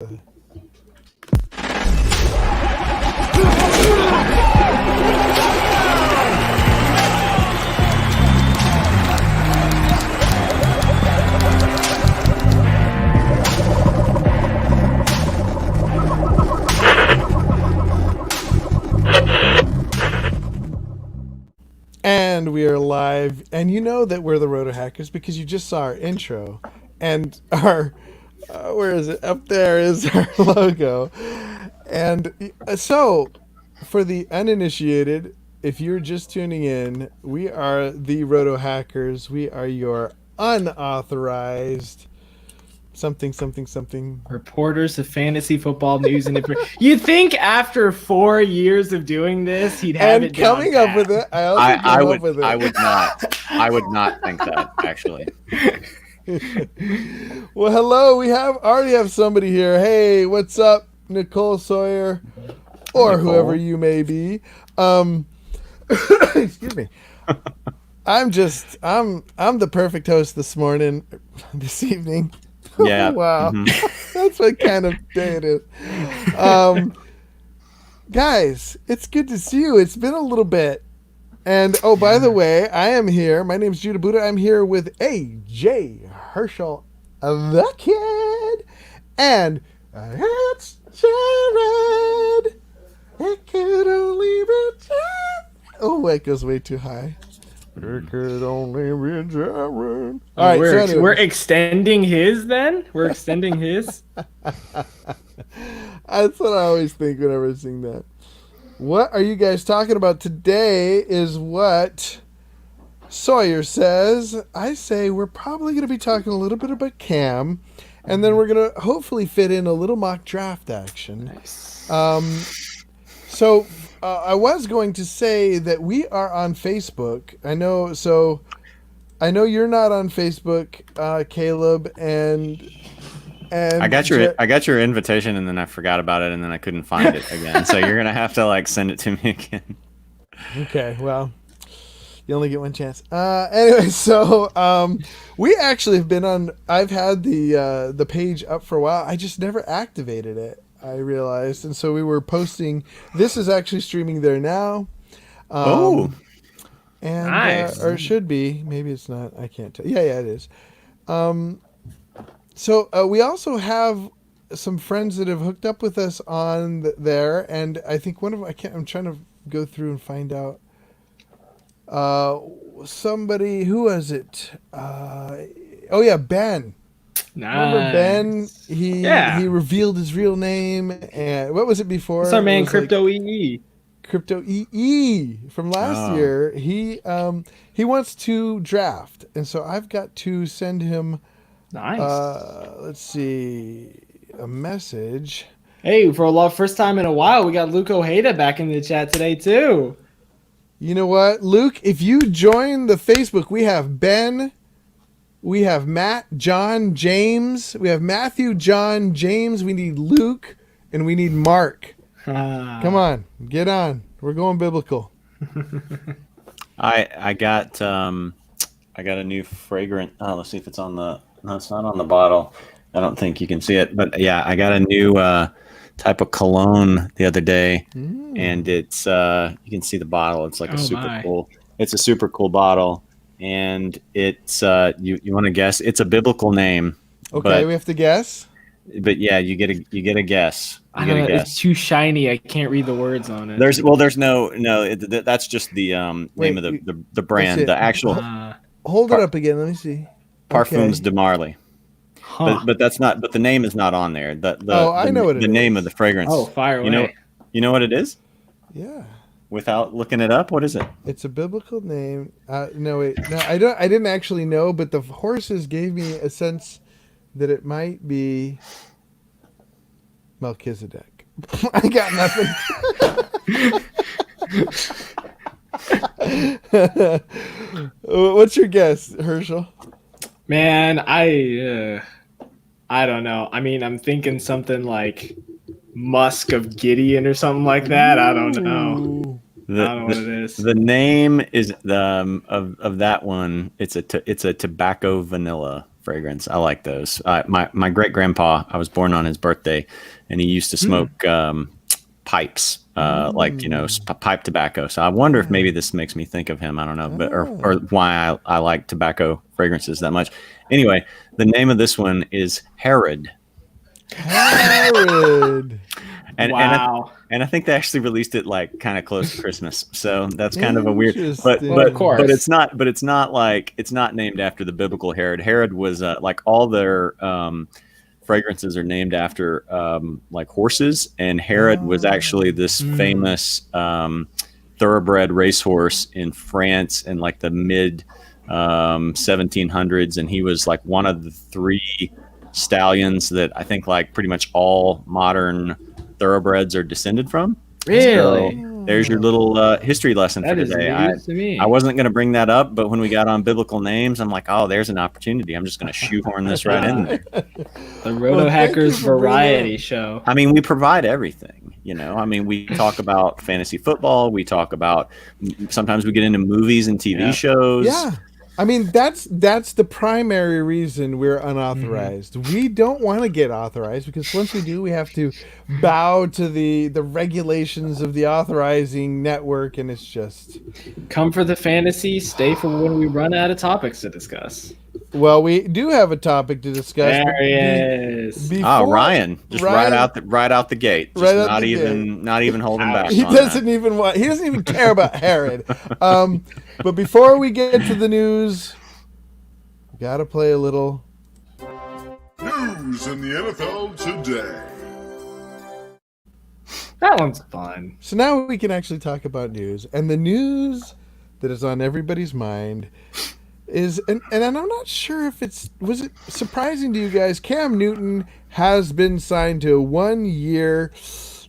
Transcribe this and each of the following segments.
And we are live, and you know that we're the Roto Hackers because you just saw our intro, and our where is it? Up there is our logo. And so, for the uninitiated, if you're just tuning in, we are the Roto Hackers. We are your unauthorized something. Reporters of fantasy football news and information. You think after 4 years of doing this, he'd have And it down coming pat. up with it, I would not think that, actually. Well, hello. We already have somebody here. Hey, what's up, Nicole Sawyer, or Nicole. whoever you may be. Excuse me. I'm the perfect host this evening. Yeah. Wow. Mm-hmm. That's what kind of day it is. Guys, it's good to see you. It's been a little bit. And, oh, by the way, I am here. My name's Judah Buddha. I'm here with A.J. Herschel, the kid. And it's Jared. It could only be Jared. Oh, it goes way too high. It could only be Jared. All right, We're extending his then? We're extending his? That's what I always think whenever I sing that. What are you guys talking about today is what Sawyer says. I say we're probably going to be talking a little bit about Cam, and then we're going to hopefully fit in a little mock draft action. Nice. So I was going to say that we are on Facebook. I know you're not on Facebook, Caleb, and I got your invitation, and then I forgot about it, and then I couldn't find it again. So you're gonna have to send it to me again. Okay, well, you only get one chance. Anyway, so we actually have been on. I've had the page up for a while. I just never activated it, I realized, and so we were posting. This is actually streaming there now. And Nice. or it should be. Maybe it's not. I can't tell. Yeah, it is. So we also have some friends that have hooked up with us on there, and I think one of them, I'm trying to go through and find out. Somebody, who was it? Ben. Nice. Remember Ben? He revealed his real name, and what was it before? That's our man, It was Crypto EE. Crypto EE from last year. He wants to draft, and so I've got to send him. Nice. Let's see, a message. Hey, for a first time in a while, we got Luke Ojeda back in the chat today too. You know what, Luke? If you join the Facebook, we have Ben, we have Matt, John, James, we have Matthew, John, James. We need Luke, and we need Mark. Come on, get on. We're going biblical. I got a new fragrant. Oh, let's see if it's on the. No, it's not on the bottle. I don't think you can see it, but yeah, I got a new type of cologne the other day, and it's you can see the bottle. It's a super cool. It's a super cool bottle, and it's you want to guess? It's a biblical name. Okay, we have to guess. But yeah, you get a guess. I don't know, it's too shiny. I can't read the words on it. There's no. That's just the name of the brand. The actual. Hold it up again. Let me see. Parfums de Marly. Huh. But that's not. But the name is not on there. I know what it is. The name of the fragrance. Oh, fire away. You know what it is? Yeah. Without looking it up, what is it? It's a biblical name. No, I don't. I didn't actually know, but the horses gave me a sense that it might be Melchizedek. I got nothing. What's your guess, Herschel? Man, I don't know. I mean, I'm thinking something like Musk of Gideon or something like that. I don't know. I don't know what it is. The name is of that one. It's a tobacco vanilla fragrance. I like those. My great grandpa, I was born on his birthday, and he used to smoke pipes, pipe tobacco. So I wonder if maybe this makes me think of him. I don't know, but or why I like tobacco fragrances that much. Anyway, the name of this one is Herod. Herod. Wow. And I think they actually released it like kind of close to Christmas, so that's kind of a weird. But of course. but it's not named after the biblical Herod. Herod was like all their fragrances are named after like horses, and Herod was actually this famous thoroughbred racehorse in France in like the mid 1700s, and he was like one of the 3 stallions that I think like pretty much all modern thoroughbreds are descended from. Really? So there's your little history lesson for today. I wasn't going to bring that up, but when we got on biblical names, I'm like, oh, there's an opportunity. I'm just going to shoehorn this right in there. The Roto Hackers variety show. I mean, we provide everything, I mean, we talk about fantasy football. We talk about, sometimes we get into movies and TV shows. Yeah. I mean, that's the primary reason we're unauthorized. We don't want to get authorized because once we do, we have to bow to the regulations of the authorizing network, and it's just... Come for the fantasy, stay for when we run out of topics to discuss. Well, we do have a topic to discuss. There he is. Ryan, right out the gate. Just not even holding back. He doesn't even care about Herod. But before we get to the news, we gotta play a little news in the NFL today. That one's fun. So now we can actually talk about news, and the news that is on everybody's mind is, and I'm not sure if was it surprising to you guys, Cam Newton has been signed to a 1-year,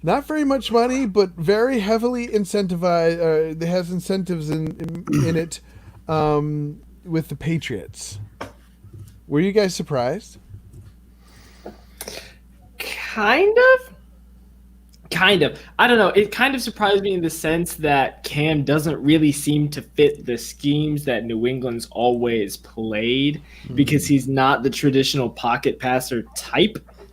not very much money, but very heavily incentivized. It has incentives in it with the Patriots. Were you guys surprised? Kind of. I don't know. It kind of surprised me in the sense that Cam doesn't really seem to fit the schemes that New England's always played because he's not the traditional pocket passer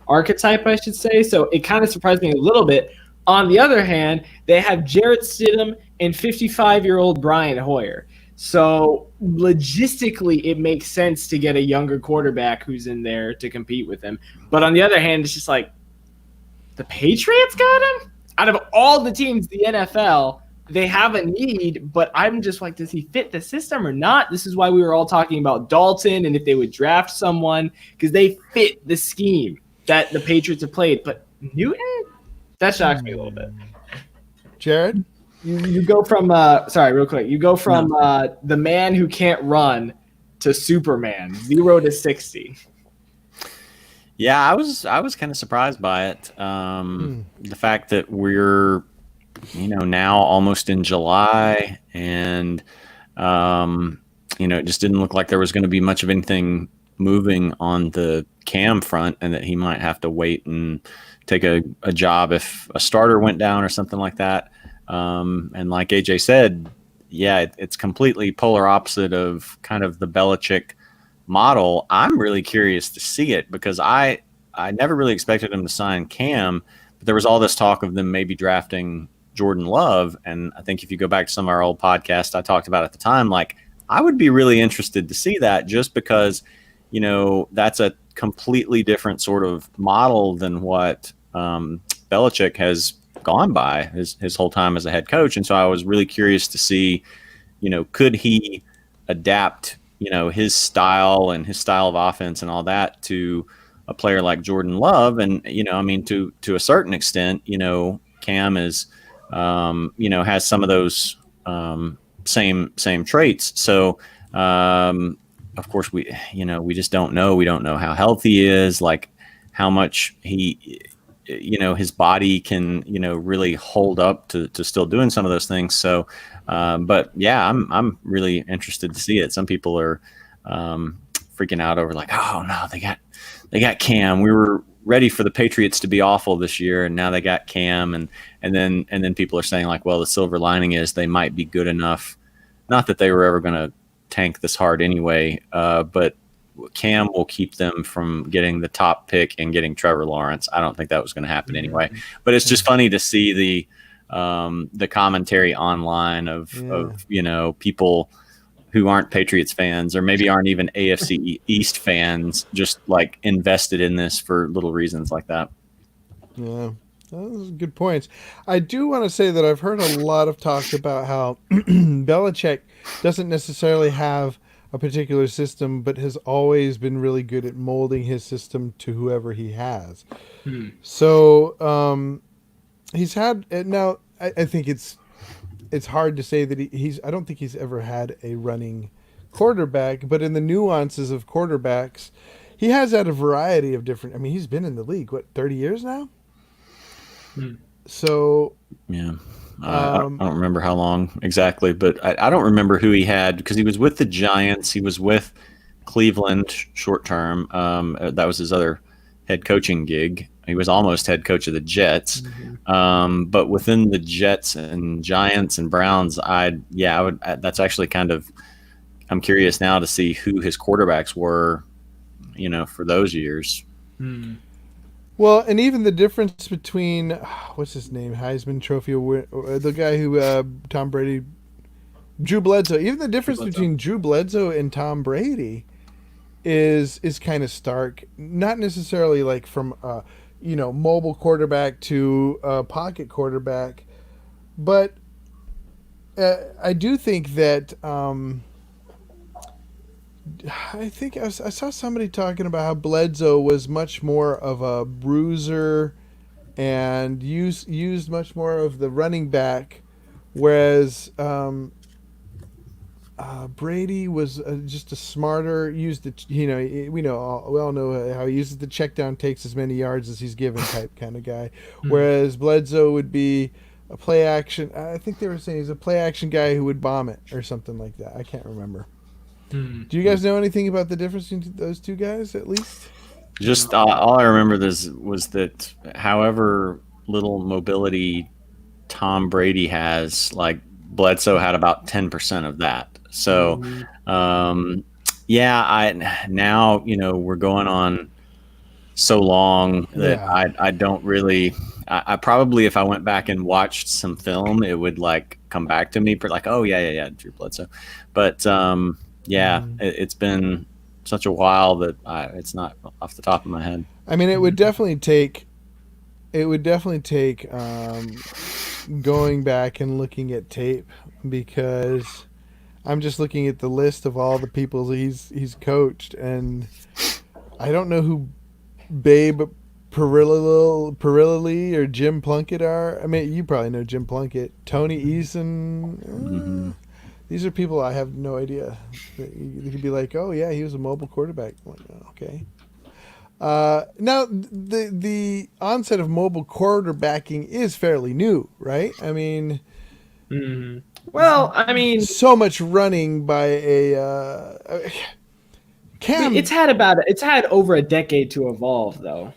archetype, I should say. So it kind of surprised me a little bit. On the other hand, they have Jarrett Stidham and 55-year-old Brian Hoyer. So logistically, it makes sense to get a younger quarterback who's in there to compete with him. But on the other hand, it's just like, the Patriots got him? Out of all the teams in the NFL, they have a need, but I'm just like, does he fit the system or not? This is why we were all talking about Dalton and if they would draft someone, because they fit the scheme that the Patriots have played. But Newton? That shocks me a little bit. Jared? You go from real quick. You go from the man who can't run to Superman, 0 to 60. Yeah, I was kind of surprised by it. The fact that we're, now almost in July, and it just didn't look like there was going to be much of anything moving on the Cam front, and that he might have to wait and take a job if a starter went down or something like that. And like AJ said, yeah, it's completely polar opposite of kind of the Belichick model. I'm really curious to see it because I never really expected him to sign Cam, but there was all this talk of them maybe drafting Jordan Love. And I think if you go back to some of our old podcasts I talked about at the time, like I would be really interested to see that just because, that's a completely different sort of model than what Belichick has gone by his whole time as a head coach. And so I was really curious to see, could he adapt his style and his style of offense and all that to a player like Jordan Love. And, to a certain extent, Cam is, has some of those same traits. So, of course, we just don't know. We don't know how healthy he is, like how much he, his body can, really hold up to still doing some of those things. So, but yeah, I'm really interested to see it. Some people are freaking out over like, oh no, they got Cam. We were ready for the Patriots to be awful this year, and now they got Cam, and then people are saying like, well, the silver lining is they might be good enough. Not that they were ever going to tank this hard anyway, but Cam will keep them from getting the top pick and getting Trevor Lawrence. I don't think that was going to happen anyway. But it's just funny to see the commentary online of people who aren't Patriots fans or maybe aren't even AFC East fans, just like invested in this for little reasons like that. Yeah, those are good points. I do want to say that I've heard a lot of talk about how Belichick doesn't necessarily have a particular system, but has always been really good at molding his system to whoever he has. So he's had now. I think it's hard to say that he's. I don't think he's ever had a running quarterback, but in the nuances of quarterbacks, he has had a variety of different. I mean, he's been in the league 30 years now. So yeah. I don't remember how long exactly, but I don't remember who he had because he was with the Giants. He was with Cleveland short term. That was his other head coaching gig. He was almost head coach of the Jets. But within the Jets and Giants and Browns, that's actually kind of, I'm curious now to see who his quarterbacks were, for those years. Well, and even the difference between what's his name, Heisman Trophy, the guy who Tom Brady, Drew Bledsoe. Even the difference between Drew Bledsoe and Tom Brady is kind of stark. Not necessarily like from mobile quarterback to pocket quarterback, but I do think that. I think I saw somebody talking about how Bledsoe was much more of a bruiser and used much more of the running back, whereas Brady was just a smarter, used it. We all know how he uses the check down, takes as many yards as he's given type kind of guy, whereas Bledsoe would be a play action. I think they were saying he's a play action guy who would bomb it or something like that. I can't remember. Do you guys know anything about the difference between those two guys, at least? Just all I remember was that however little mobility Tom Brady has, like Bledsoe had about 10% of that. So, we're going on so long that I don't really. I probably, if I went back and watched some film, it would like come back to me, like, oh yeah, Drew Bledsoe, but. It's been such a while that it's not off the top of my head. I mean, it would definitely take going back and looking at tape, because I'm just looking at the list of all the people he's coached, and I don't know who Babe Perilli or Jim Plunkett are. I mean, you probably know Jim Plunkett, Tony Eason. These are people I have no idea. You could be like, oh yeah, he was a mobile quarterback. I'm like, oh, okay. Now the onset of mobile quarterbacking is fairly new, right? I mean, so much running by a Cam. It's had over a decade to evolve, though.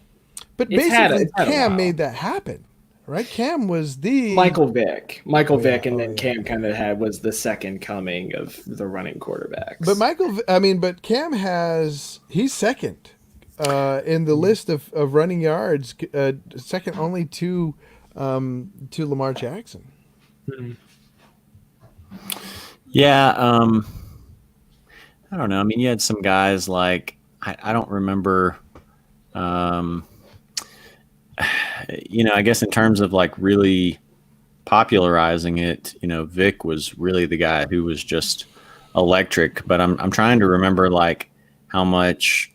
But basically, Cam made that happen. Right, Cam was the Michael Vick, and then Cam kind of was the second coming of the running quarterbacks. But Cam he's second in the list of running yards, second only to Lamar Jackson. Yeah, I don't know. I mean, you had some guys like I don't remember. I guess in terms of like really popularizing it, Vic was really the guy who was just electric. But I'm trying to remember like how much,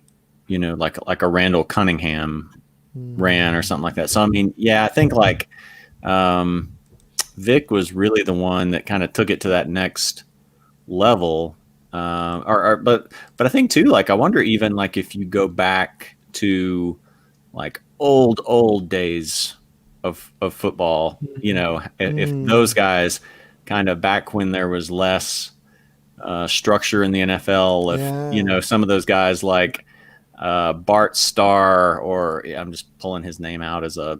like a Randall Cunningham ran or something like that. So I mean, I think like Vic was really the one that kind of took it to that next level. But I think too, like I wonder even like if you go back to like old days of football, if those guys kind of back when there was less structure in the NFL, if some of those guys like Bart Starr, or I'm just pulling his name out as a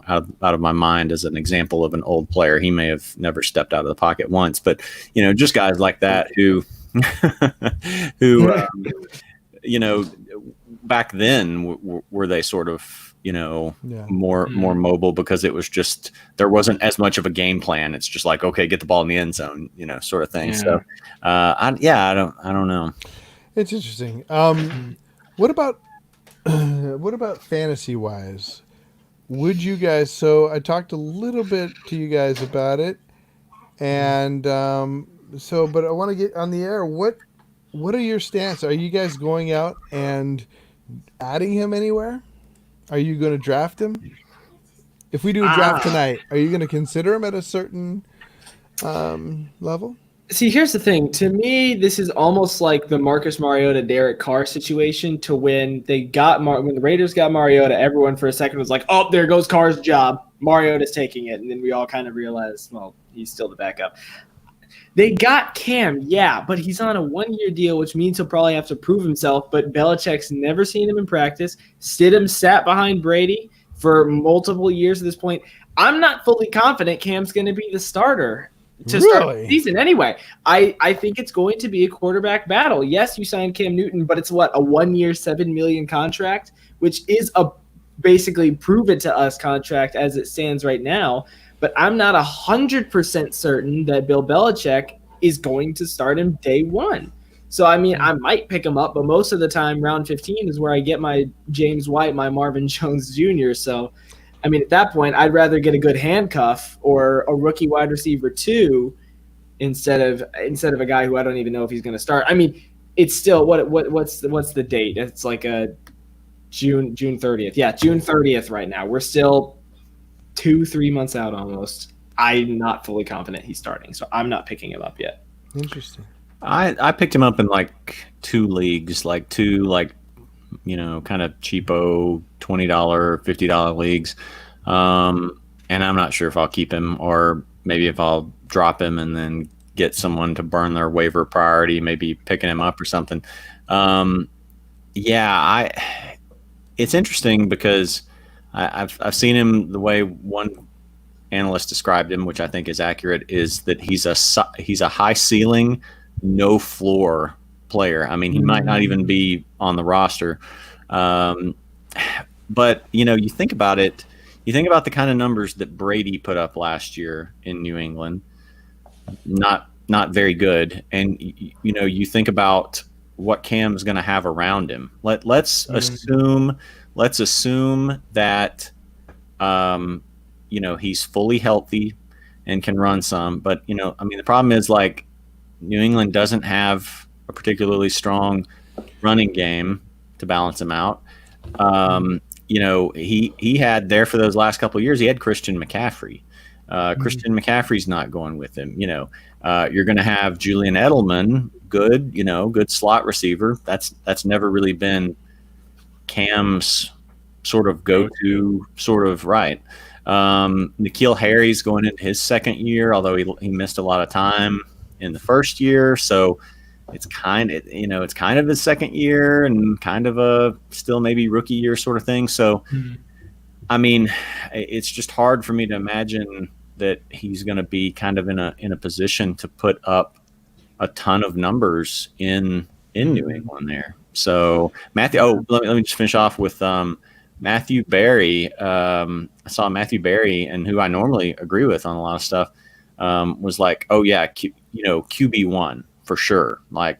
out of my mind as an example of an old player. He may have never stepped out of the pocket once, but just guys like that who who, back then were they sort of, more mobile because it was just, there wasn't as much of a game plan. It's just like, okay, get the ball in the end zone, sort of thing. Yeah. So, I don't know. It's interesting. What about fantasy wise? Would you guys? So I talked a little bit to you guys about it, and but I want to get on the air. What are your stance? Are you guys going out and adding him anywhere? Are you going to draft him? If we do a draft tonight, are you going to consider him at a certain level? See, here's the thing. To me, this is almost like the Marcus Mariota, Derek Carr situation. To when they got when the Raiders got Mariota, everyone for a second was like, "Oh, there goes Carr's job. Mariota's taking it," and then we all kind of realized, well, he's still the backup. They got Cam, yeah, but he's on a 1-year deal, which means he'll probably have to prove himself. But Belichick's never seen him in practice. Stidham sat behind Brady for multiple years at this point. I'm not fully confident Cam's going to be the starter to start the season anyway. I think it's going to be a quarterback battle. Yes, you signed Cam Newton, but it's what, a 1-year, $7 million contract, which is a basically prove it to us contract as it stands right now. But I'm not 100% certain that Bill Belichick is going to start him day one. So, I mean, I might pick him up, but most of the time, round 15 is where I get my James White, my Marvin Jones Jr. So, I mean, at that point, I'd rather get a good handcuff or a rookie wide receiver 2 instead of a guy who I don't even know if he's going to start. I mean, it's still what's the date? It's like a June 30th. Yeah, June 30th right now. We're still 2-3 months out almost. I'm not fully confident he's starting, so I'm not picking him up yet. Interesting. I picked him up in like 2 leagues, like 2 kind of cheapo $20, $50 leagues. And I'm not sure if I'll keep him or maybe if I'll drop him and then get someone to burn their waiver priority, maybe picking him up or something. It's interesting because I've seen him the way one analyst described him, which I think is accurate, is that he's a high ceiling, no floor player. I mean, he might not even be on the roster. But, you think about it, you think about the kind of numbers that Brady put up last year in New England, not very good. And, you think about what Cam's going to have around him. Let's assume that, he's fully healthy and can run some. But, the problem is, like, New England doesn't have a particularly strong running game to balance him out. He had there for those last couple of years, he had Christian McCaffrey. Christian McCaffrey's not going with him. You're going to have Julian Edelman, good slot receiver. That's never really been Cam's sort of go-to sort of right. N'Keal Harry's going into his second year, although he missed a lot of time in the first year. So it's kind of his second year and kind of a still maybe rookie year sort of thing. So, I mean, it's just hard for me to imagine that he's going to be kind of in a position to put up a ton of numbers in New England there. So Matthew, let me just finish off with Matthew Berry. I saw Matthew Berry, and who I normally agree with on a lot of stuff, was like, oh yeah, QB1 for sure. Like,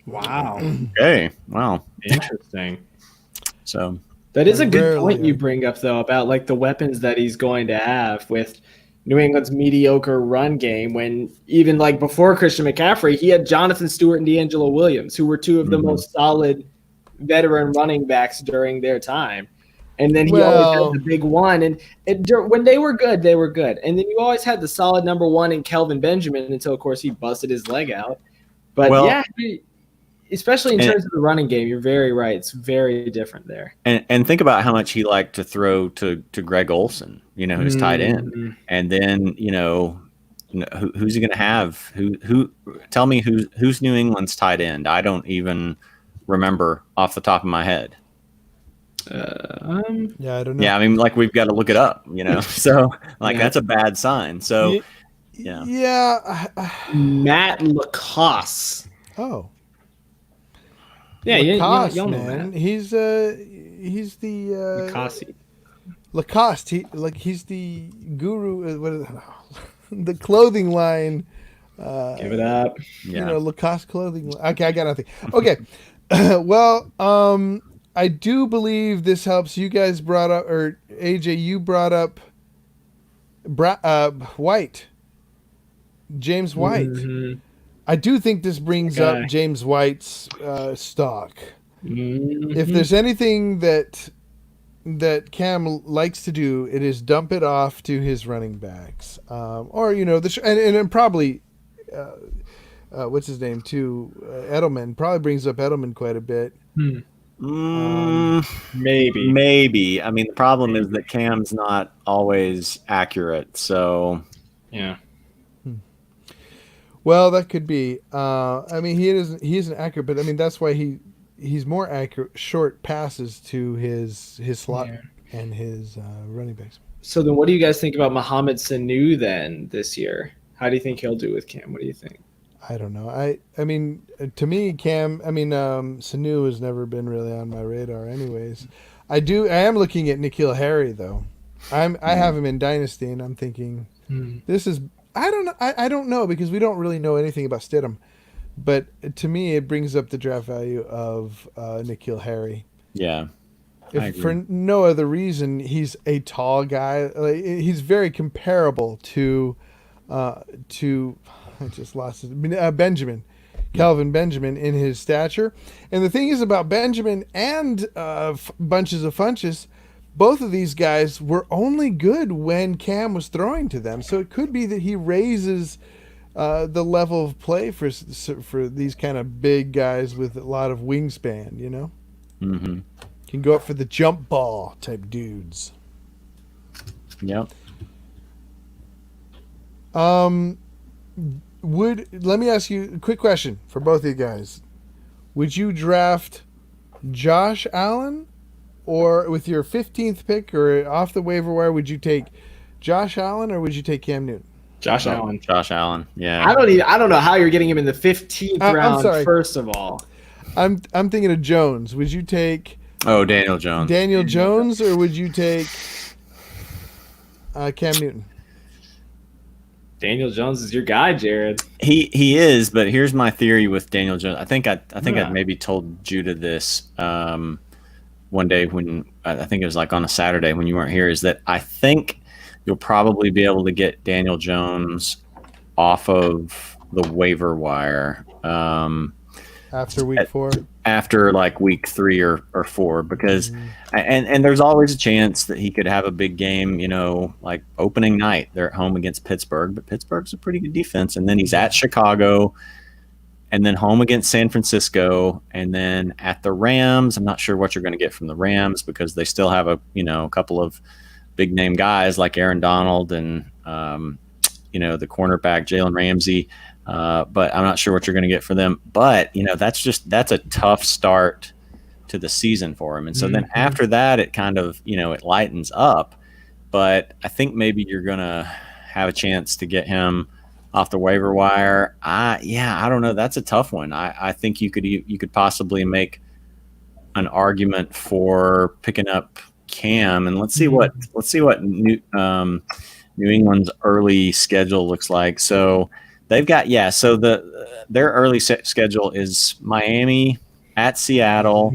wow. Okay, wow, Interesting. So that is a good point you bring up, though, about like the weapons that he's going to have with New England's mediocre run game. When even like before Christian McCaffrey, he had Jonathan Stewart and D'Angelo Williams, who were 2 of the most solid veteran running backs during their time. And then he always had the big one. And when they were good, they were good. And then you always had the solid number 1 in Kelvin Benjamin until, of course, he busted his leg out. But especially in terms of the running game, you're very right. It's very different there. And think about how much he liked to throw to Greg Olsen, who's tight end. And then, who's he going to have? Who? Tell me who's New England's tight end? I don't even remember off the top of my head. I don't know. Yeah, I mean, like, we've got to look it up, So, like, that's a bad sign. So, yeah. Matt Lacoste. Oh, Yeah, Lacoste, y'all know man. that. He's the Mikasi. Lacoste. He's the guru. What is the clothing line? Give it up. Yeah. Lacoste clothing. Okay, I got nothing. Okay, well, I do believe this helps. You guys brought up, or AJ, you brought up, White, James White. Mhm. I do think this brings Guy. up James White's stock. Mhm. If there's anything that Cam likes to do, it is dump it off to his running backs, or and probably what's his name too, Edelman probably brings up Edelman quite a bit. Maybe. Maybe. I mean, the problem is that Cam's not always accurate. So Yeah. Well, that could be. I mean, he isn't accurate, but I mean that's why he's more accurate short passes to his slot and his running backs. So then, what do you guys think about Mohamed Sanu then this year? How do you think he'll do with Cam? What do you think? I don't know. I mean, to me, Sanu has never been really on my radar. Anyways, I am looking at N'Keal Harry though. I have him in Dynasty, and I'm thinking this is. I don't know. I don't know because we don't really know anything about Stidham, but to me, it brings up the draft value of N'Keal Harry. yeah. If for no other reason, he's a tall guy. Like, he's very comparable to I just lost his Benjamin, Calvin Benjamin in his stature. And the thing is about Benjamin and Bunches of Funches, both of these guys were only good when Cam was throwing to them. So it could be that he raises the level of play for these kind of big guys with a lot of wingspan. Mm-hmm. Can go up for the jump ball type dudes. Yep. Let me ask you a quick question for both of you guys. Would you draft Josh Allen, or with your 15th pick or off the waiver wire, would you take Josh Allen or would you take Cam Newton? Josh Allen. Josh Allen. Yeah. I don't know how you're getting him in the 15th I'm round. sorry. First of all, I'm thinking of Jones. Would you take Oh, Daniel Jones. Daniel Jones or would you take Cam Newton? Daniel Jones is your guy, Jared. He is, but here's my theory with Daniel Jones. I think I Yeah. maybe told Judah this one day when I think it was like on a Saturday when you weren't here. Is that I think you'll probably be able to get Daniel Jones off of the waiver wire After week 4? after like week 3 or 4, because and there's always a chance that he could have a big game, like opening night. They're at home against Pittsburgh, but Pittsburgh's a pretty good defense, and then he's at Chicago, and then home against San Francisco, and then at the Rams. I'm not sure what you're going to get from the Rams because they still have a couple of big name guys like Aaron Donald and the cornerback Jalen Ramsey. But I'm not sure what you're going to get for them. But that's a tough start to the season for him. And so then after that, it kind of it lightens up. But I think maybe you're going to have a chance to get him off the waiver wire. I don't know. That's a tough one. I think you could possibly make an argument for picking up Cam, and let's see what New England's early schedule looks like. So they've got their early schedule is Miami, at Seattle,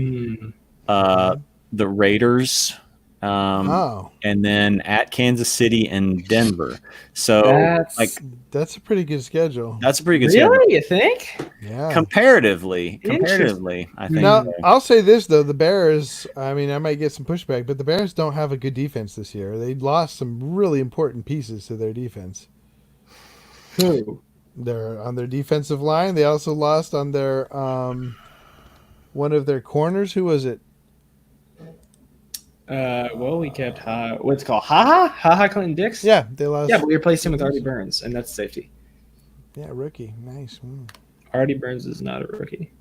the Raiders, and then at Kansas City and Denver. So that's a pretty good schedule. That's a pretty good schedule. Really, you think? Yeah. Comparatively, I think. Now, I'll say this though: the Bears. I mean, I might get some pushback, but the Bears don't have a good defense this year. They lost some really important pieces to their defense. Who? They're on their defensive line. They also lost on their one of their corners. Who was it? We kept what's it called Ha Clinton Dix. Yeah, they lost. Yeah, but we replaced him with Artie Burns, and that's safety. Yeah, rookie. Nice. Artie Burns is not a rookie.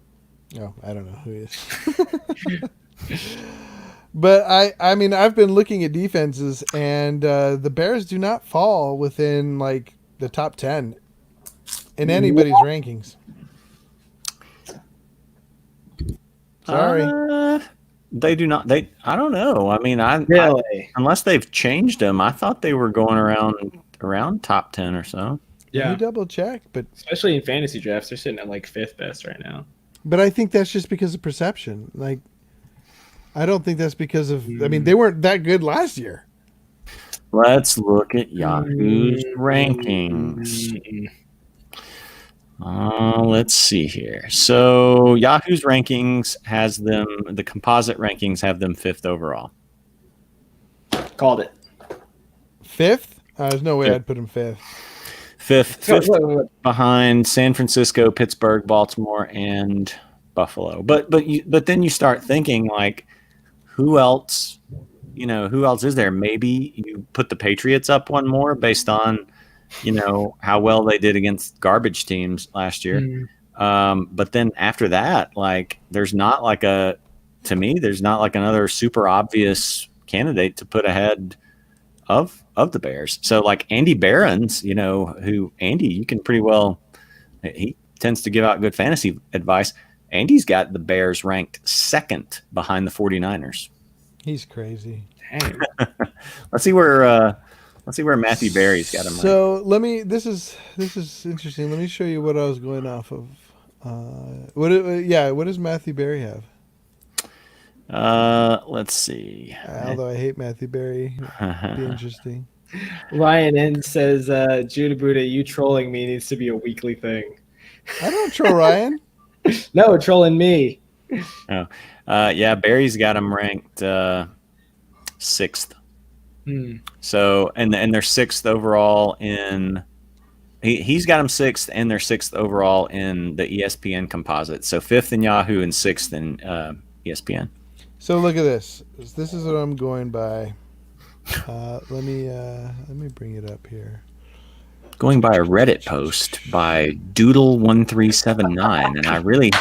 Oh, I don't know who he is. But I mean, I've been looking at defenses, and the Bears do not fall within like the top 10 in anybody's rankings. Sorry. They do not. I don't know. I mean, Really? unless they've changed them, I thought they were going around top 10 or so. Let me double check, but especially in fantasy drafts, they're sitting at like 5th best right now. I think that's just because of perception. Like, I don't think that's because of. I mean, they weren't that good last year. Let's look at Yahoo's rankings. Let's see here. So Yahoo's rankings has them. The composite rankings have them 5th overall. Called it. 5th? There's no way Fifth. I'd put him 5th. 5th Wait. behind San Francisco, Pittsburgh, Baltimore, and Buffalo. But then you start thinking, like, who else? Who else is there? Maybe you put the Patriots up one more based on, how well they did against garbage teams last year. But then after that, like, there's not like another super obvious candidate to put ahead of the Bears. So like Andy Barron's, Andy, you can pretty well, he tends to give out good fantasy advice. Andy's got the Bears ranked 2nd behind the 49ers. He's crazy. Dang. Let's see where Matthew Berry's got him. So this is interesting. Let me show you what I was going off of. What does Matthew Berry have? Let's see. Although I hate Matthew Berry, it'd be interesting. Ryan N says, Judah Buddha, you trolling me needs to be a weekly thing. I don't troll Ryan. No, trolling me. Yeah, Barry's got him ranked 6th. So and they're 6th overall in. He's got him 6th, and they're 6th overall in the ESPN composite. So 5th in Yahoo and 6th in ESPN. So look at this. This is what I'm going by. Let me bring it up here. Going by a Reddit post by Doodle1379, and I really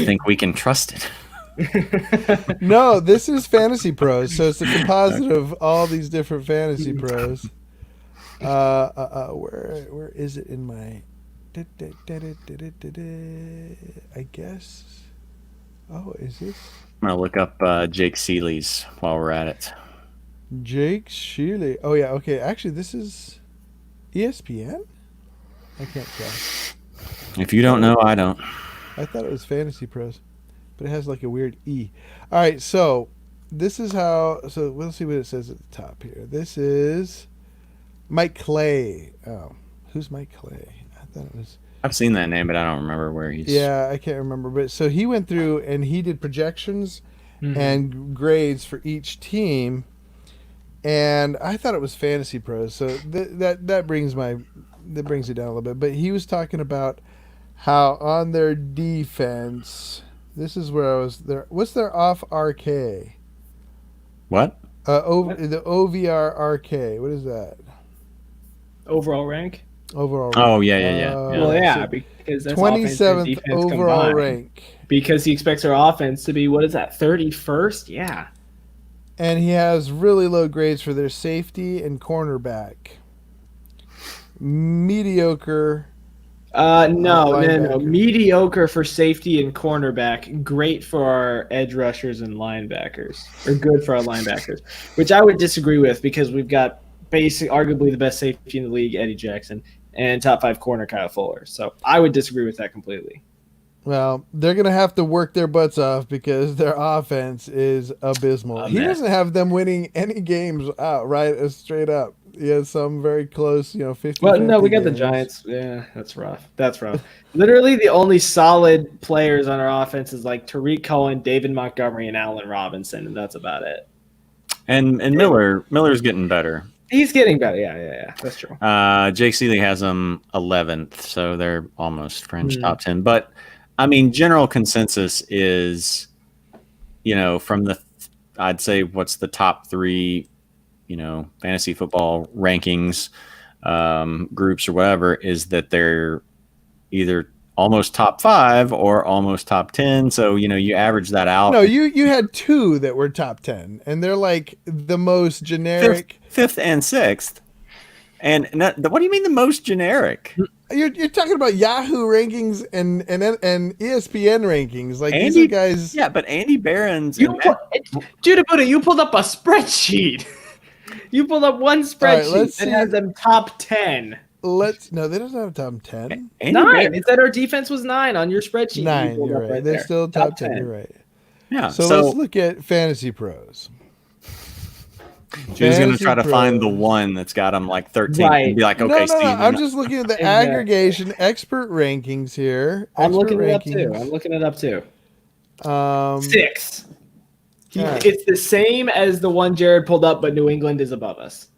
think we can trust it. No, this is Fantasy Pros, so it's a composite of all these different Fantasy Pros. Where is it in my? I guess. Oh, is this? I'm gonna look up Jake Seeley's while we're at it. Jake Shealy. Oh yeah, okay. Actually, this is ESPN. I can't tell. If you don't know, I don't. I thought it was Fantasy Pros, but it has like a weird E. All right, so this is how. So we'll see what it says at the top here. This is Mike Clay. Oh, who's Mike Clay? I thought it was. I've seen that name, but I don't remember where he's. Yeah, I can't remember. But so he went through and he did projections and grades for each team, and I thought it was Fantasy Pros. So that brings it down a little bit. But he was talking about how on their defense, this is where I was there. What's their off RK? What? The OVR RK. What is that? Overall rank? Overall. Oh yeah. Well, yeah, So because that's 27th overall rank. Because he expects our offense to be, what is that, 31st? Yeah. And he has really low grades for their safety and cornerback. Mediocre. No. Mediocre for safety and cornerback. Great for our edge rushers and linebackers. Or good for our linebackers. Which I would disagree with because we've got arguably the best safety in the league, Eddie Jackson, and top 5 corner, Kyle Fuller. So I would disagree with that completely. Well, they're going to have to work their butts off because their offense is abysmal. He doesn't have them winning any games outright, straight up. He has some very close, 50. Well, no, we got the Giants. Yeah, that's rough. Literally the only solid players on our offense is like Tariq Cohen, David Montgomery, and Allen Robinson, and that's about it. And Miller's getting better. He's getting better. Yeah. That's true. Jake Seeley has them 11th, so they're almost fringe top 10. But I mean, general consensus is, from I'd say what's the top 3, fantasy football rankings groups or whatever, is that they're either almost top 5 or almost top 10. So, you average that out. No, you had 2 that were top 10, and they're like the most generic. 5th and 6th. And what do you mean the most generic? You're talking about Yahoo rankings and ESPN rankings. Like these are Andy, guys. yeah, but Andy Barron's You Judah Buddha, you pulled up a spreadsheet. You pulled up one spreadsheet let's that see. has them top 10. No, they don't have top 10. Andy 9. Barron- It said our defense was 9 on your spreadsheet. 9, pulled you're up right. They're there. still top 10. You're right. Yeah. So let's look at Fantasy Pros. She was going to Fantasy try to find the Pros. one that's got them like 13 Right. and be like, okay, No. Steve. I'm just looking at the Exactly. aggregation expert rankings here. I'm looking it up too. 6. Alright. It's the same as the one Jared pulled up, but New England is above us.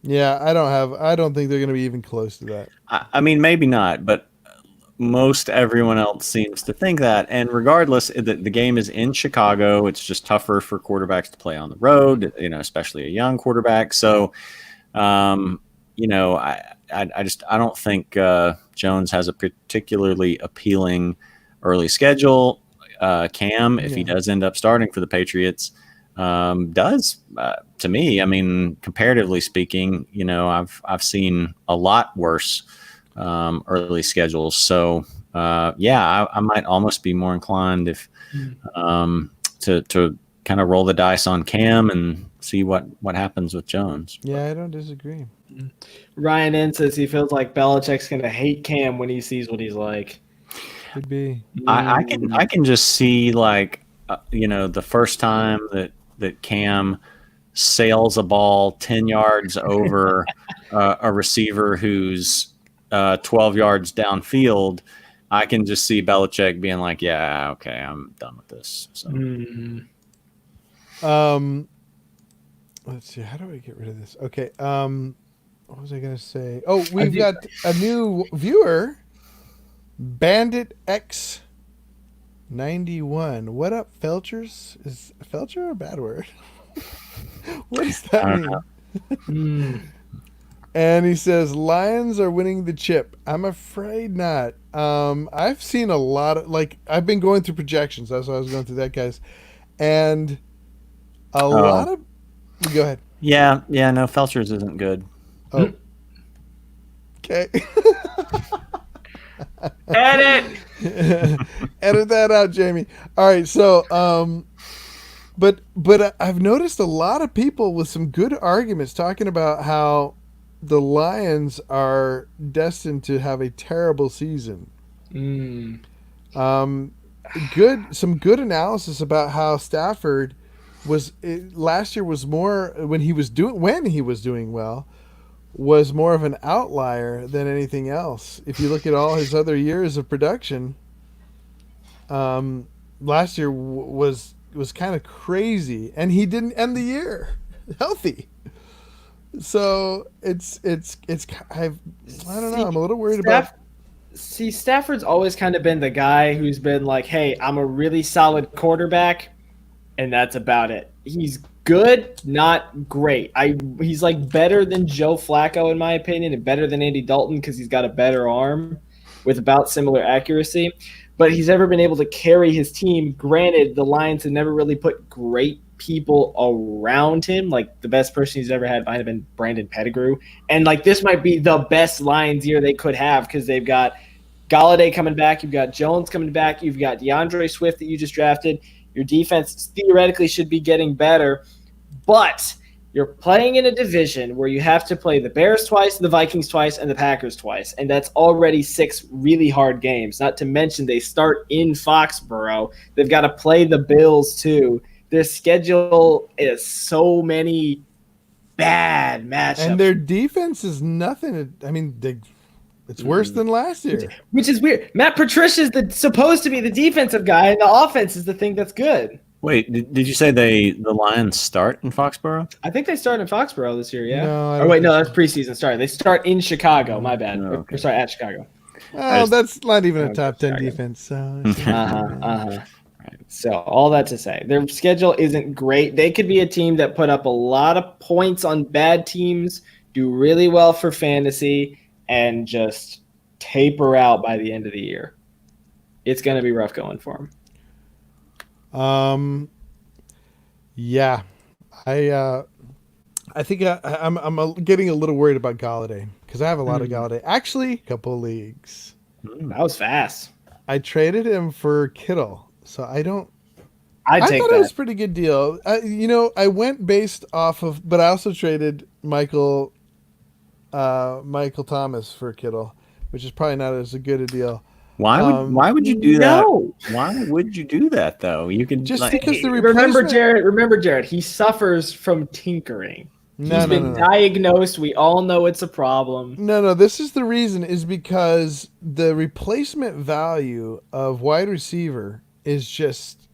Yeah, I don't think they're going to be even close to that. I mean, maybe not, but most everyone else seems to think that. And regardless, the game is in Chicago. It's just tougher for quarterbacks to play on the road, especially a young quarterback. So, I don't think Jones has a particularly appealing early schedule. Cam, if he does end up starting for the Patriots, does to me. I mean, comparatively speaking, I've seen a lot worse early schedules. So I might almost be more inclined if to kind of roll the dice on Cam and see what happens with Jones. Yeah, I don't disagree. Ryan N says he feels like Belichick's going to hate Cam when he sees what he's like. Could be. I can just see like the first time that Cam sails a ball 10 yards over a receiver who's 12 yards downfield. I can just see Belichick being like, yeah, okay, I'm done with this. So. Let's see. How do I get rid of this? Okay. What was I going to say? Oh, we've got a new viewer, Bandit X 91. What up, Felchers? Is Felcher a bad word? What does that mean? And he says, Lions are winning the chip. I'm afraid not. I've seen a lot of, I've been going through projections. That's why I was going through that, guys. And a lot of, go ahead. Yeah, no, Felchers isn't good. Oh. Okay. Edit! Edit that out, Jamie. All right, so, but I've noticed a lot of people with some good arguments talking about how the Lions are destined to have a terrible season. Some good analysis about how Stafford last year was more when he was doing well was more of an outlier than anything else. If you look at all his other years of production, last year was kind of crazy, and he didn't end the year healthy. So I don't know. I'm a little worried about. See, Stafford's always kind of been the guy who's been like, "Hey, I'm a really solid quarterback, and that's about it." He's good, not great. He's like better than Joe Flacco in my opinion, and better than Andy Dalton because he's got a better arm with about similar accuracy. But he's never been able to carry his team. Granted, the Lions have never really put great people around him. Like the best person he's ever had might have been Brandon Pettigrew. And like this might be the best Lions year they could have because they've got Galladay coming back, you've got Jones coming back, you've got DeAndre Swift that you just drafted. Your defense theoretically should be getting better, but you're playing in a division where you have to play the Bears twice, the Vikings twice, and the Packers twice, and that's already 6 really hard games. Not to mention they start in Foxborough. They've got to play the Bills too. Their schedule is so many bad matchups. And their defense is nothing. I mean, it's worse than last year. Which is weird. Matt Patricia's supposed to be the defensive guy, and the offense is the thing that's good. Wait, did you say the Lions start in Foxborough? I think they start in Foxborough this year, yeah? No, that's preseason. Sorry, they start in Chicago. My bad. Oh, okay. Or sorry, at Chicago. Well, that's not even a top 10 defense. So So all that to say, their schedule isn't great. They could be a team that put up a lot of points on bad teams, do really well for fantasy, and just taper out by the end of the year. It's going to be rough going for them. Yeah, I I think I'm getting a little worried about Galladay because I have a lot of Galladay. Actually, a couple leagues. That was fast. I traded him for Kittle, so I don't. I I take thought that. it was a pretty good deal. I went based off of, but I also traded Michael Thomas for Kittle, which is probably not as good a deal. Why would you do that? No. Why would you do that though? You can Just like, because the Remember, replacement. Jared, he suffers from tinkering. No, He's been diagnosed. We all know it's a problem. No. This is the reason is because the replacement value of wide receiver is just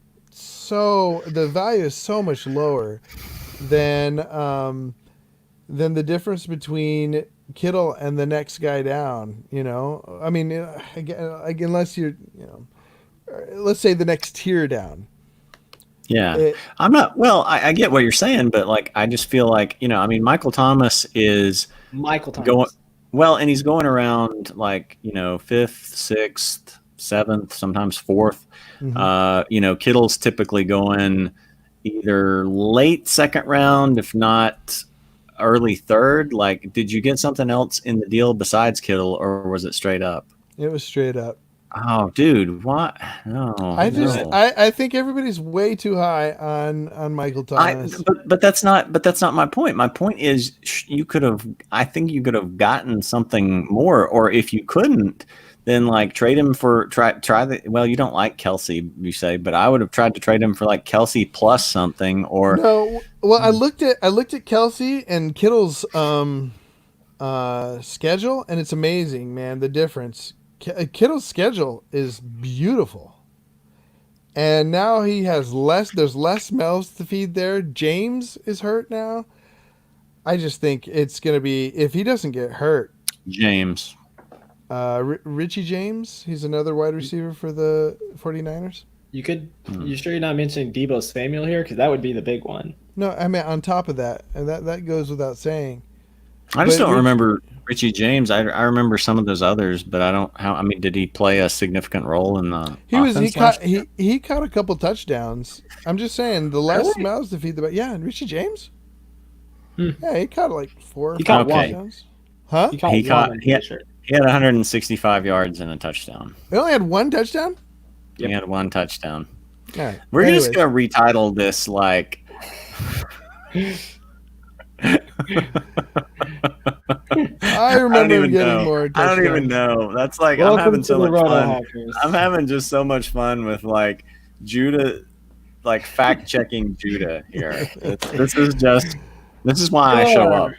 the value is so much lower than the difference between Kittle and the next guy down. I mean, unless you're, let's say the next tier down. Yeah, I'm not. Well, I get what you're saying, but like, I just feel like I mean, Michael Thomas is going well, and he's going around like fifth, sixth, seventh, sometimes fourth. Mm-hmm. Kittle's typically going either late second round, if not early third. Like, did you get something else in the deal besides Kittle, or was it straight up? It was straight up. Oh, dude, what? No, I think everybody's way too high on Michael Thomas. But that's not my point. My point is I think you could have gotten something more, or if you couldn't, then like trade him for well, you don't like Kelsey, you say, but I would have tried to trade him for like Kelsey plus something or no. Well, I looked at Kelsey and Kittle's schedule, and it's amazing, man. The difference. Kittle's schedule is beautiful, and now he has less. There's less mouths to feed there. James is hurt now. I just think it's gonna be, if he doesn't get hurt. James. Richie James. He's another wide receiver for the 49ers. You sure you're not mentioning Deebo Samuel here? Because that would be the big one. No, I mean on top of that, and that goes without saying. I just don't remember Richie James. I remember some of those others, but I don't. I mean, did he play a significant role in the? He caught a couple touchdowns. I'm just saying the less mouths to feed the. Yeah, and Richie James. Yeah, he caught like 4 or 5 touchdowns. Huh? He had 165 yards and a touchdown. He only had 1 touchdown. Yep. He had 1 touchdown. Right. We're just gonna retitle this like. I remember getting more touchdowns. I don't even know. That's like I'm having so much fun. I'm having just so much fun with like Judah, like fact checking Judah here. This is why I show up.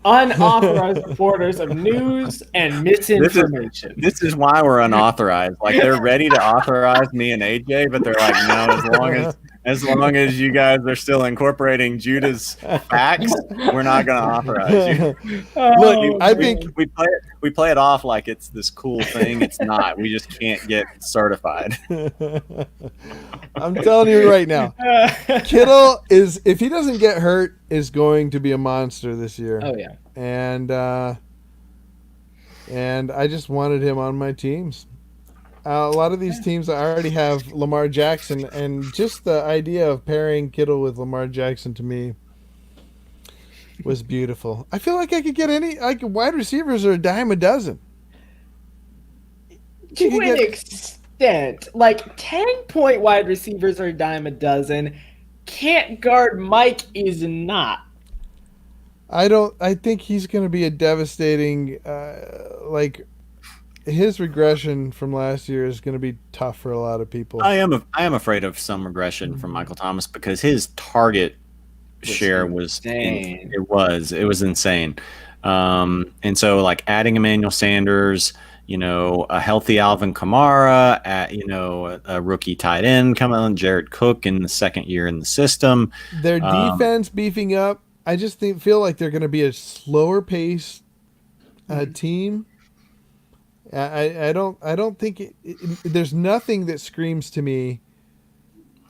Unauthorized reporters of news and misinformation. This is why we're unauthorized. Like they're ready to authorize me and AJ, but they're like, no, as long as you guys are still incorporating Judah's facts, we're not going to authorize you. Look, I think we play it off like it's this cool thing. It's not. We just can't get certified. I'm telling you right now, Kittle is, if he doesn't get hurt, is going to be a monster this year. Oh yeah, and I just wanted him on my teams. A lot of these teams, I already have Lamar Jackson, and just the idea of pairing Kittle with Lamar Jackson to me was beautiful. I feel like I could get wide receivers are a dime a dozen. To an extent, like 10-point wide receivers are a dime a dozen. Can't guard Mike is not. I think he's going to be a devastating, his regression from last year is going to be tough for a lot of people. I am afraid of some regression from Michael Thomas because his target share was insane. It was insane. And so like adding Emmanuel Sanders, a healthy Alvin Kamara, a rookie tight end coming on, Jared Cook in the second year in the system. Their defense beefing up. I just feel like they're going to be a slower pace team. I don't think there's nothing that screams to me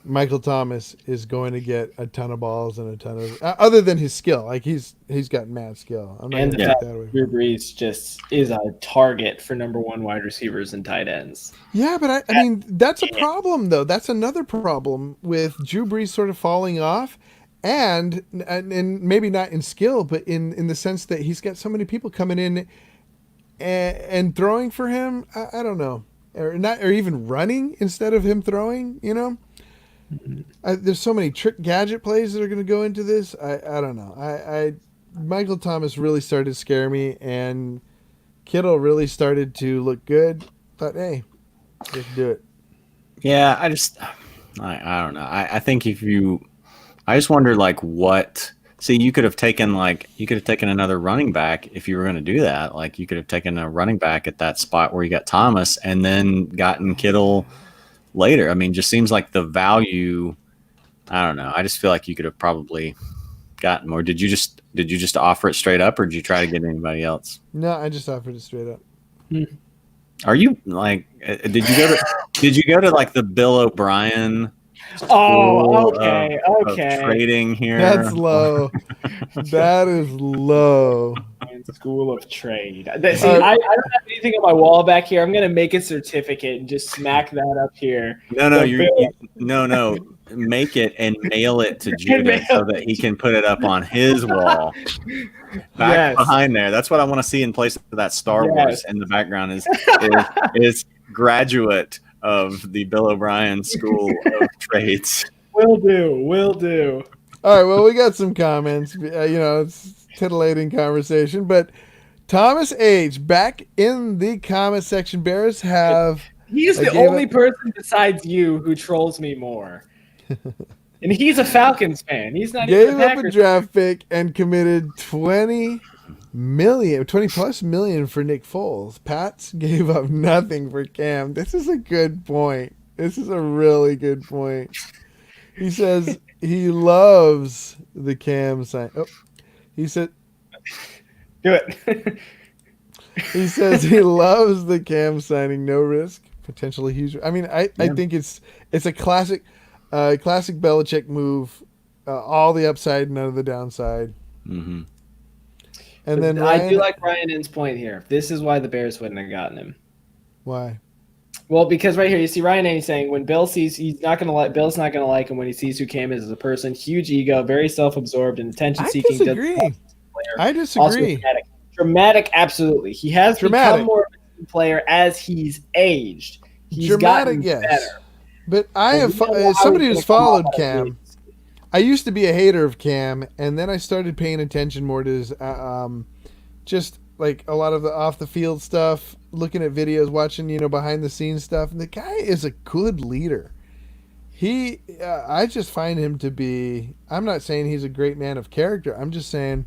Michael Thomas is going to get a ton of balls and a ton of other than his skill. Like he's got mad skill. I'm not and the fact that Drew Brees just is a target for number 1 wide receivers and tight ends. Yeah, but I mean that's a problem though. That's another problem with Drew Brees sort of falling off, and maybe not in skill, but in the sense that he's got so many people coming in and throwing for him. I don't know, or even running instead of him throwing. There's so many trick gadget plays that are going to go into this. I don't know. Michael Thomas really started to scare me, and Kittle really started to look good. But hey, just do it. Yeah, I don't know. I think I just wonder like what. See, you could have taken another running back if you were going to do that. Like you could have taken a running back at that spot where you got Thomas, and then gotten Kittle later. I mean, just seems like the value. I don't know. I just feel like you could have probably gotten more. Did you just offer it straight up, or did you try to get anybody else? No, I just offered it straight up. Are you like? Did you go to like the Bill O'Brien? Oh, okay, of okay. trading here. That's low. That is low. School of Trade. I don't have anything on my wall back here. I'm gonna make a certificate and just smack that up here. No. Make it and mail it to Judah so that he can put it up on his wall. Back behind there. That's what I want to see in place of that Star Wars in the background is graduate of the Bill O'Brien School of Trades. Will do. All right, well, we got some comments. It's titillating conversation, but Thomas H. back in the comment section. Bears have. He's the only person besides you who trolls me more. And he's a Falcons fan. He's not even a Packers. Gave up a draft pick and committed $20 plus million for Nick Foles. Pats gave up nothing for Cam. This is a good point. This is a really good point. He says he loves the Cam sign. Oh, he said, do it. He says he loves the Cam signing, no risk, potentially huge. I mean, I think it's a classic Belichick move, all the upside, none of the downside. Mm-hmm. And then I do like Ryan N's point here. This is why the Bears wouldn't have gotten him. Why? Well, because right here you see Ryan N saying when Bill sees Bill's not going to like him when he sees who Cam is as a person. Huge ego, very self-absorbed and attention-seeking. I disagree. Dramatic, absolutely. He has become more of a team player as he's aged. He's gotten better. But I have somebody who's followed Cam. I used to be a hater of Cam, and then I started paying attention more to his, just like a lot of the off the field stuff, looking at videos, watching behind the scenes stuff. And the guy is a good leader. I just find him to be. I'm not saying he's a great man of character. I'm just saying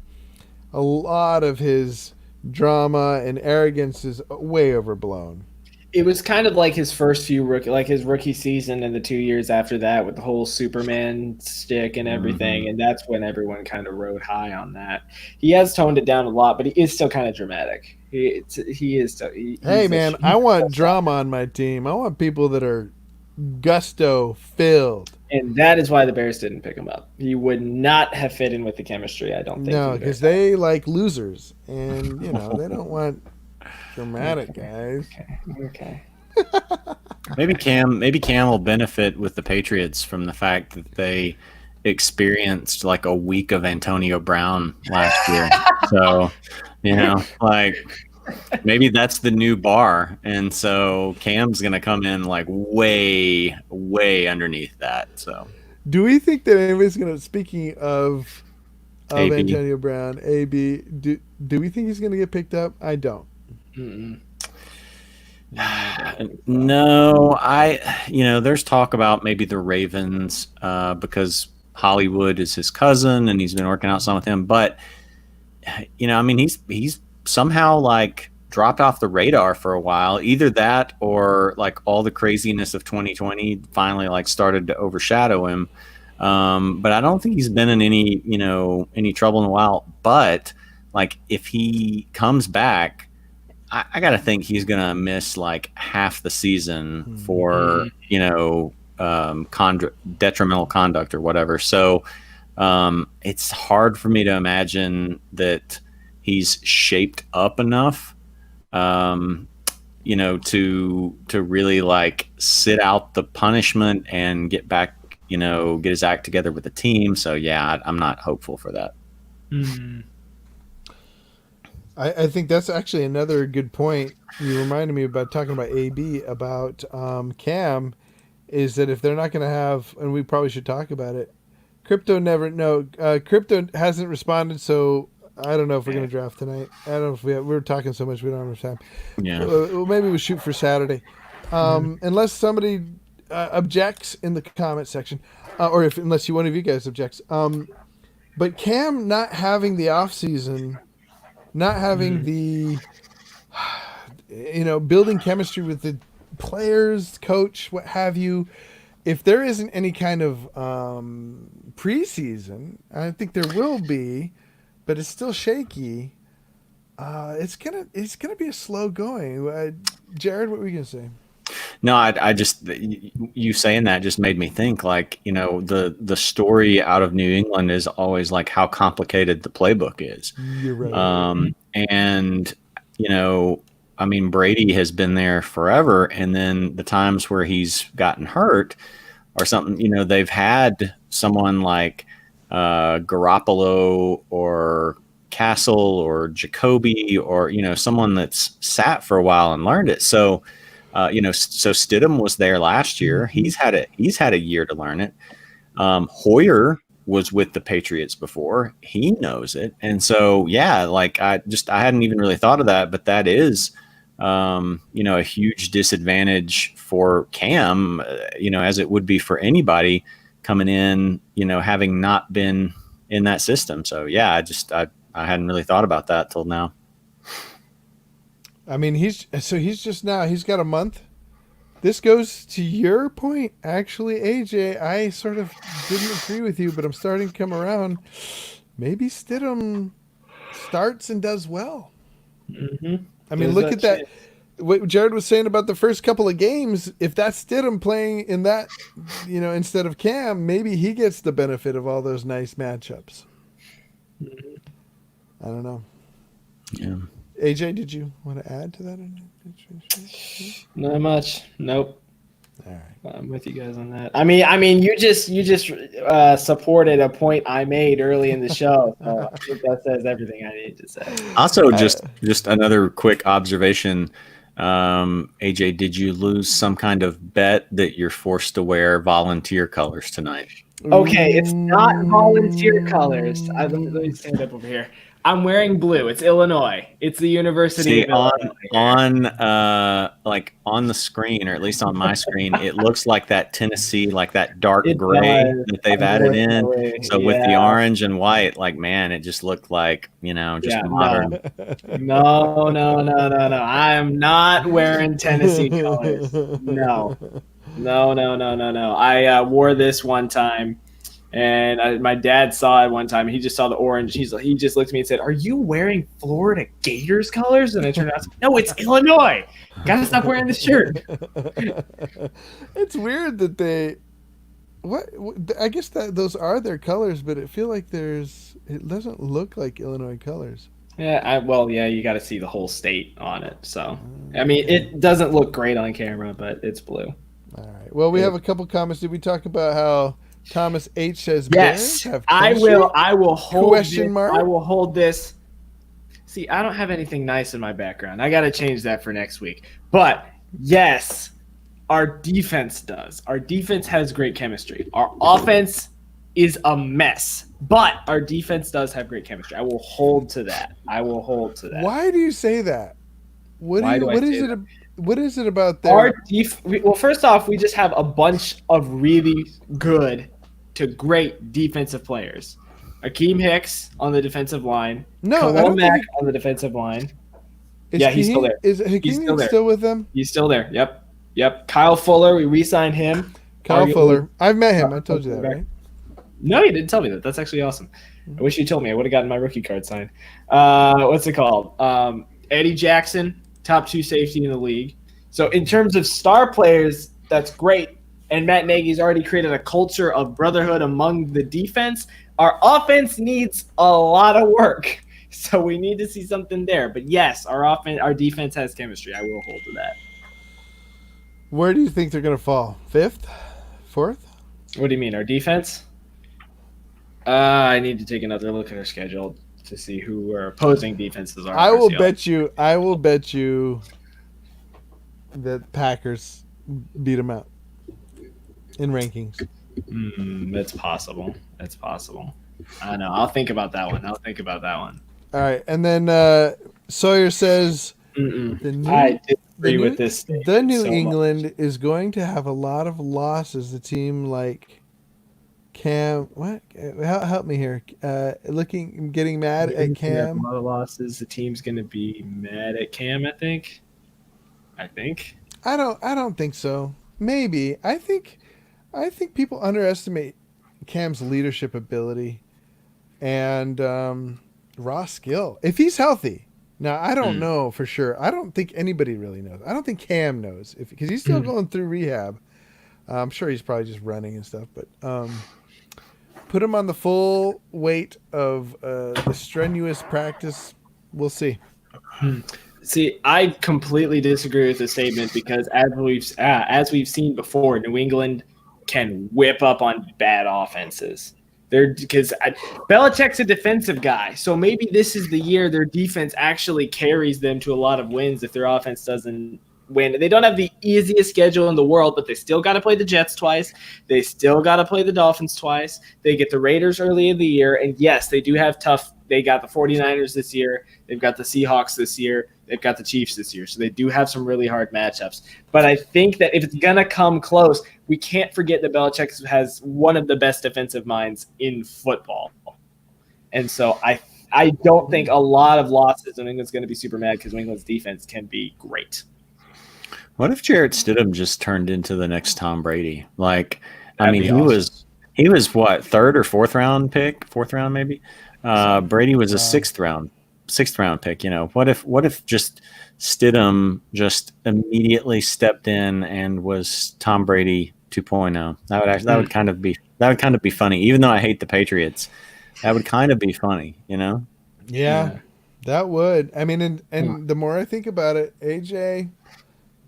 a lot of his drama and arrogance is way overblown. It was kind of like his first few his rookie season and the 2 years after that with the whole Superman stick and everything, and that's when everyone kind of rode high on that. He has toned it down a lot, but he is still kind of dramatic. He is still. Hey man, I want drama on my team. I want people that are gusto filled. And that is why the Bears didn't pick him up. He would not have fit in with the chemistry, I don't think. No, because they like losers, and they don't want dramatic guys. Okay. Maybe Cam will benefit with the Patriots from the fact that they experienced like a week of Antonio Brown last year. So, like maybe that's the new bar. And so Cam's going to come in like way, way underneath that. So do we think that anybody's going to, speaking of AB. Antonio Brown, AB, do we think he's going to get picked up? I don't. No, there's talk about maybe the Ravens because Hollywood is his cousin and he's been working out some with him. But, he's somehow like dropped off the radar for a while. Either that or like all the craziness of 2020 finally like started to overshadow him. But I don't think he's been in any trouble in a while. But like if he comes back, I got to think he's going to miss like half the season for, detrimental conduct or whatever. So it's hard for me to imagine that he's shaped up enough, to really like sit out the punishment and get back get his act together with the team. So yeah, I'm not hopeful for that. I think that's actually another good point. You reminded me about talking about AB, about Cam, is that if they're not going to have, and we probably should talk about it, Crypto hasn't responded, so I don't know if we're going to draft tonight. I don't know if we're talking so much we don't have enough time. Yeah. Well, maybe we shoot for Saturday. Unless somebody objects in the comment section, or unless one of you guys objects. But Cam not having the off season, not having the, building chemistry with the players, coach, what have you. If there isn't any kind of preseason, I think there will be, but it's still shaky. It's gonna be a slow going. Jared, what were you gonna say? No, I just, you saying that just made me think, like, the story out of New England is always like how complicated the playbook is. You're right. And, I mean, Brady has been there forever. And then the times where he's gotten hurt or something, they've had someone like Garoppolo or Castle or Jacoby or, someone that's sat for a while and learned it. So, so Stidham was there last year. He's had a year to learn it. Hoyer was with the Patriots before. He knows it. And so, yeah, like I hadn't even really thought of that, but that is, a huge disadvantage for Cam, as it would be for anybody coming in, having not been in that system. So yeah, I hadn't really thought about that till now. I mean, he's got a month. This goes to your point, actually, AJ. I sort of didn't agree with you, but I'm starting to come around. Maybe Stidham starts and does well. Mm-hmm. I mean, look at that. What Jared was saying about the first couple of games, if that's Stidham playing in that, instead of Cam, maybe he gets the benefit of all those nice matchups. I don't know. Yeah. AJ, did you want to add to that? Not much. Nope. All right. I'm with you guys on that. I mean, you just supported a point I made early in the show. So I think that says everything I need to say. Also, just another quick observation. AJ, did you lose some kind of bet that you're forced to wear volunteer colors tonight? Okay, it's not volunteer colors. Let me stand up over here. I'm wearing blue. It's Illinois. It's the University of Illinois. On the screen, or at least on my screen, it looks like that Tennessee, like that dark gray that they've added in. So with the orange and white, like, man, it just looked like, modern. No. I am not wearing Tennessee colors. No. I wore this one time. And my dad saw it one time. He just saw the orange. He just looked at me and said, "Are you wearing Florida Gators colors?" And I turned out, "No, it's Illinois. Gotta stop wearing this shirt." It's weird that they. What I guess that those are their colors, but it feel like it doesn't look like Illinois colors. Yeah, you got to see the whole state on it. So, I mean, it doesn't look great on camera, but it's blue. All right. Well, we have a couple comments. Did we talk about how Thomas H says yes? Have I will hold question this. mark? I will hold this. See, I don't have anything nice in my background. I got to change that for next week. But yes, our defense does. Our defense has great chemistry. Our offense is a mess, but our defense does have great chemistry. I will hold to that. Why do you say that? What is it about that? Well, first off, we just have a bunch of really good to great defensive players. Akeem Hicks on the defensive line. No, Khalil Mack on the defensive line. He's still there. Is Hakeem still with them? He's still there. Yep. Kyle Fuller, we re-signed him. Fuller. I've met him. I told you that, right? No, you didn't tell me that. That's actually awesome. I wish you told me. I would have gotten my rookie card signed. What's it called? Eddie Jackson, top 2 safety in the league. So in terms of star players, that's great. And Matt Nagy's already created a culture of brotherhood among the defense. Our offense needs a lot of work. So we need to see something there. But yes, our defense has chemistry. I will hold to that. Where do you think they're going to fall? 5th? 4th? What do you mean, our defense? I need to take another look at our schedule to see who our opposing defenses are. I will bet you that Packers beat them out in rankings. That's possible. That's possible. I know. I'll think about that one. All right, and then Sawyer says I disagree with this statement the New so England much. is going to have a lot of losses. The team like Cam, what? Help me here. Getting mad at Cam. A lot of losses. The team's going to be mad at Cam. I think. I don't think so. Maybe. I think people underestimate Cam's leadership ability and raw skill. If he's healthy. Now, I don't know for sure. I don't think anybody really knows. I don't think Cam knows because he's still going through rehab. I'm sure he's probably just running and stuff, but put him on the full weight of the strenuous practice. We'll see. See, I completely disagree with the statement because as we've seen before, New England can whip up on bad offenses. Belichick's a defensive guy, so maybe this is the year their defense actually carries them to a lot of wins if their offense doesn't win. They don't have the easiest schedule in the world, but they still got to play the Jets twice. They still got to play the Dolphins twice. They get the Raiders early in the year, and yes, they do have tough. They got the 49ers this year. They've got the Seahawks this year. They've got the Chiefs this year. So they do have some really hard matchups. But I think that if it's going to come close, we can't forget that Belichick has one of the best defensive minds in football. And so I don't think a lot of losses New England's going to be super mad because New England's defense can be great. What if Jarrett Stidham just turned into the next Tom Brady? Like, I mean, awesome. he was what, third or fourth round maybe? Brady was a sixth round pick. You know, what if just Stidham just immediately stepped in and was Tom Brady 2.0? That would kind of be funny. Even though I hate the Patriots, that would kind of be funny, you know? Yeah. That would. I mean, and the more I think about it, AJ,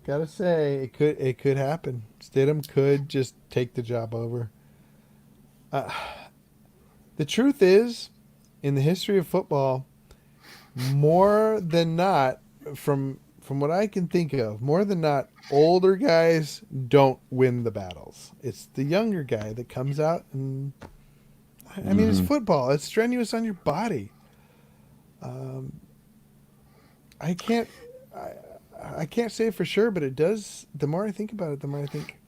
gotta say, it could happen. Stidham could just take the job over. The truth is, in the history of football, more than not, from what I can think of, more than not, older guys don't win the battles. It's the younger guy that comes out and, I mean, it's football. It's strenuous on your body. I can't say for sure, but it does. The more I think about it, the more I think.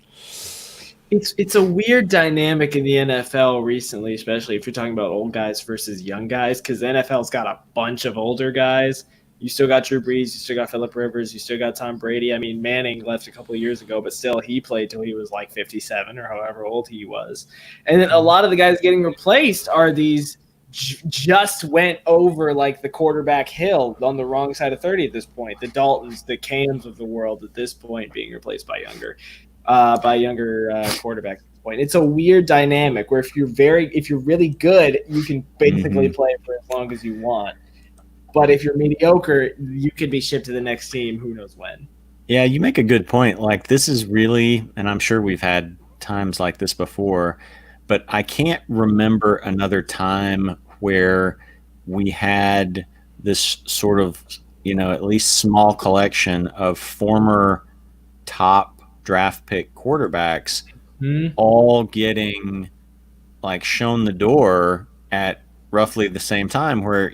It's a weird dynamic in the NFL recently, especially if you're talking about old guys versus young guys, because the NFL's got a bunch of older guys. You still got Drew Brees, you still got Phillip Rivers, you still got Tom Brady. I mean, Manning left a couple of years ago, but still he played till he was like 57 or however old he was. And then a lot of the guys getting replaced are these just went over like the quarterback hill on the wrong side of 30 at this point. The Daltons, the Cams of the world at this point being replaced by younger quarterbacks at this point. It's a weird dynamic where if you're really good, you can basically play for as long as you want. But if you're mediocre, you could be shipped to the next team who knows when. Yeah, you make a good point. Like, this is really, and I'm sure we've had times like this before, but I can't remember another time where we had this sort of, at least small collection of former top draft pick quarterbacks all getting like shown the door at roughly the same time, where,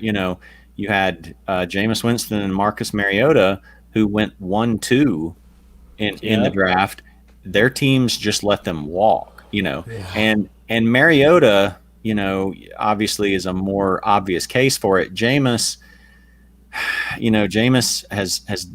you had Jameis Winston and Marcus Mariota, who went 1-2 in the draft. Their teams just let them walk, and Mariota, obviously is a more obvious case for it. Jameis has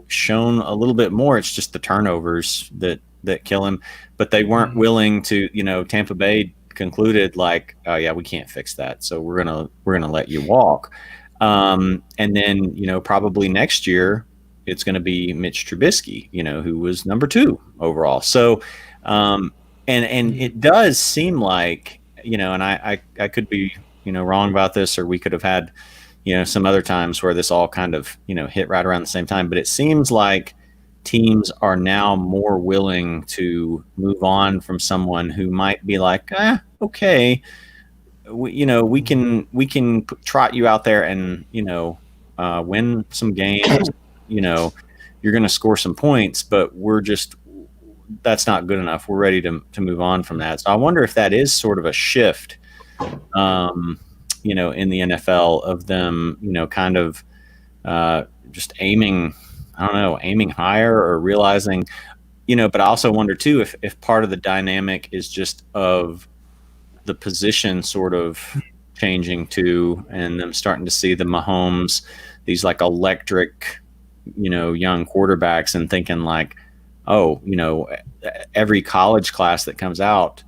shown a little bit more. It's just the turnovers that kill him, but they weren't willing to, Tampa Bay concluded like, oh yeah, we can't fix that, so we're gonna let you walk. And then, probably next year it's going to be Mitch Trubisky, who was number 2 overall. So, and it does seem like, and I could be, wrong about this, or we could have had, some other times where this all kind of, hit right around the same time. But it seems like teams are now more willing to move on from someone who might be like, okay, we can trot you out there and win some games. You're going to score some points, but that's not good enough. We're ready to move on from that. So I wonder if that is sort of a shift, in the NFL of them, kind of just aiming higher or realizing, but I also wonder too, if part of the dynamic is just of the position sort of changing too, and them starting to see the Mahomes, these like electric, young quarterbacks, and thinking like, oh, every college class that comes out,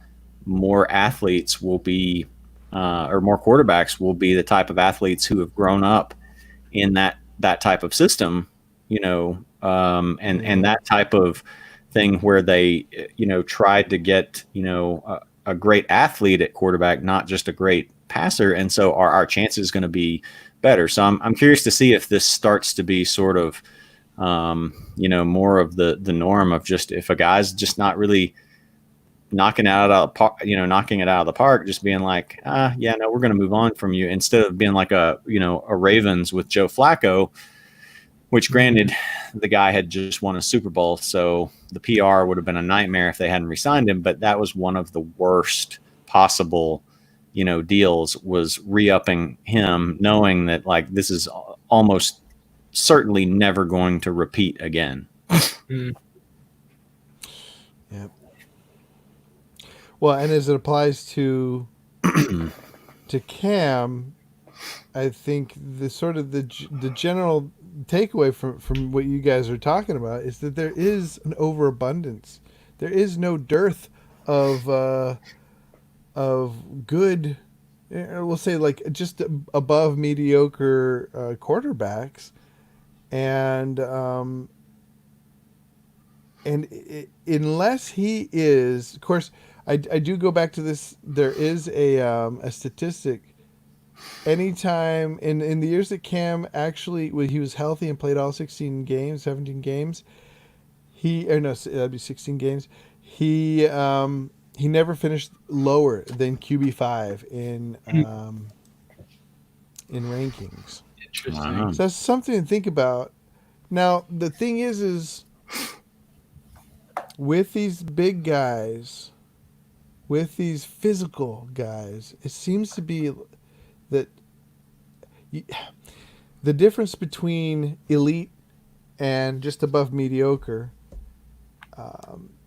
more athletes will be, or more quarterbacks will be the type of athletes who have grown up in that type of system, and that type of thing where they, tried to get, a great athlete at quarterback, not just a great passer. And so our chances going to be better. So I'm curious to see if this starts to be sort of, more of the norm of just, if a guy's just not really knocking it out of the park, just being like, we're going to move on from you, instead of being like a Ravens with Joe Flacco, which granted the guy had just won a Super Bowl. So the PR would have been a nightmare if they hadn't re-signed him, but that was one of the worst possible, deals, was re-upping him, knowing that like, this is almost certainly never going to repeat again. Yep. Well, and as it applies to Cam, I think the sort of the general takeaway from what you guys are talking about is that there is an overabundance. There is no dearth of good, we'll say like just above mediocre quarterbacks, and unless he is, of course, I do go back to this. There is a statistic. Anytime in the years that Cam actually, when he was healthy and played all 17 games, that'd be 16 games. He never finished lower than QB5 in rankings. Interesting. Wow. So that's something to think about. Now the thing is with these big guys, with these physical guys, it seems to be that the difference between elite and just above mediocre,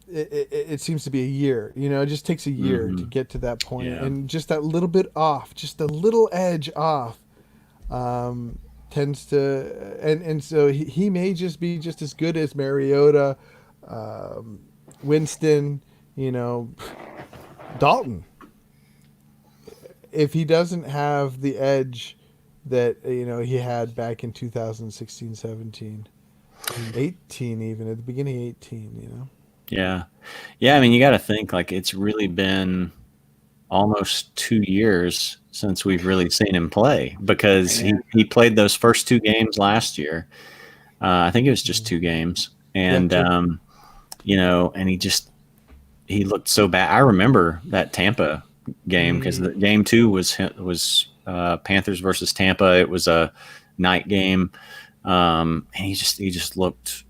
it seems to be a year. It just takes a year to get to that point. Yeah. And just that little bit off, just a little edge off, tends to, and so he may just be just as good as Mariota, Winston, Dalton. If he doesn't have the edge that he had back in 2016, 17, 18, even at the beginning of 18, Yeah. I mean, you got to think like it's really been almost 2 years since we've really seen him play, because he played those first 2 games last year. I think it was just 2 games, and and he looked so bad. I remember that Tampa game, because the game 2 was Panthers versus Tampa. It was a night game, and he just looked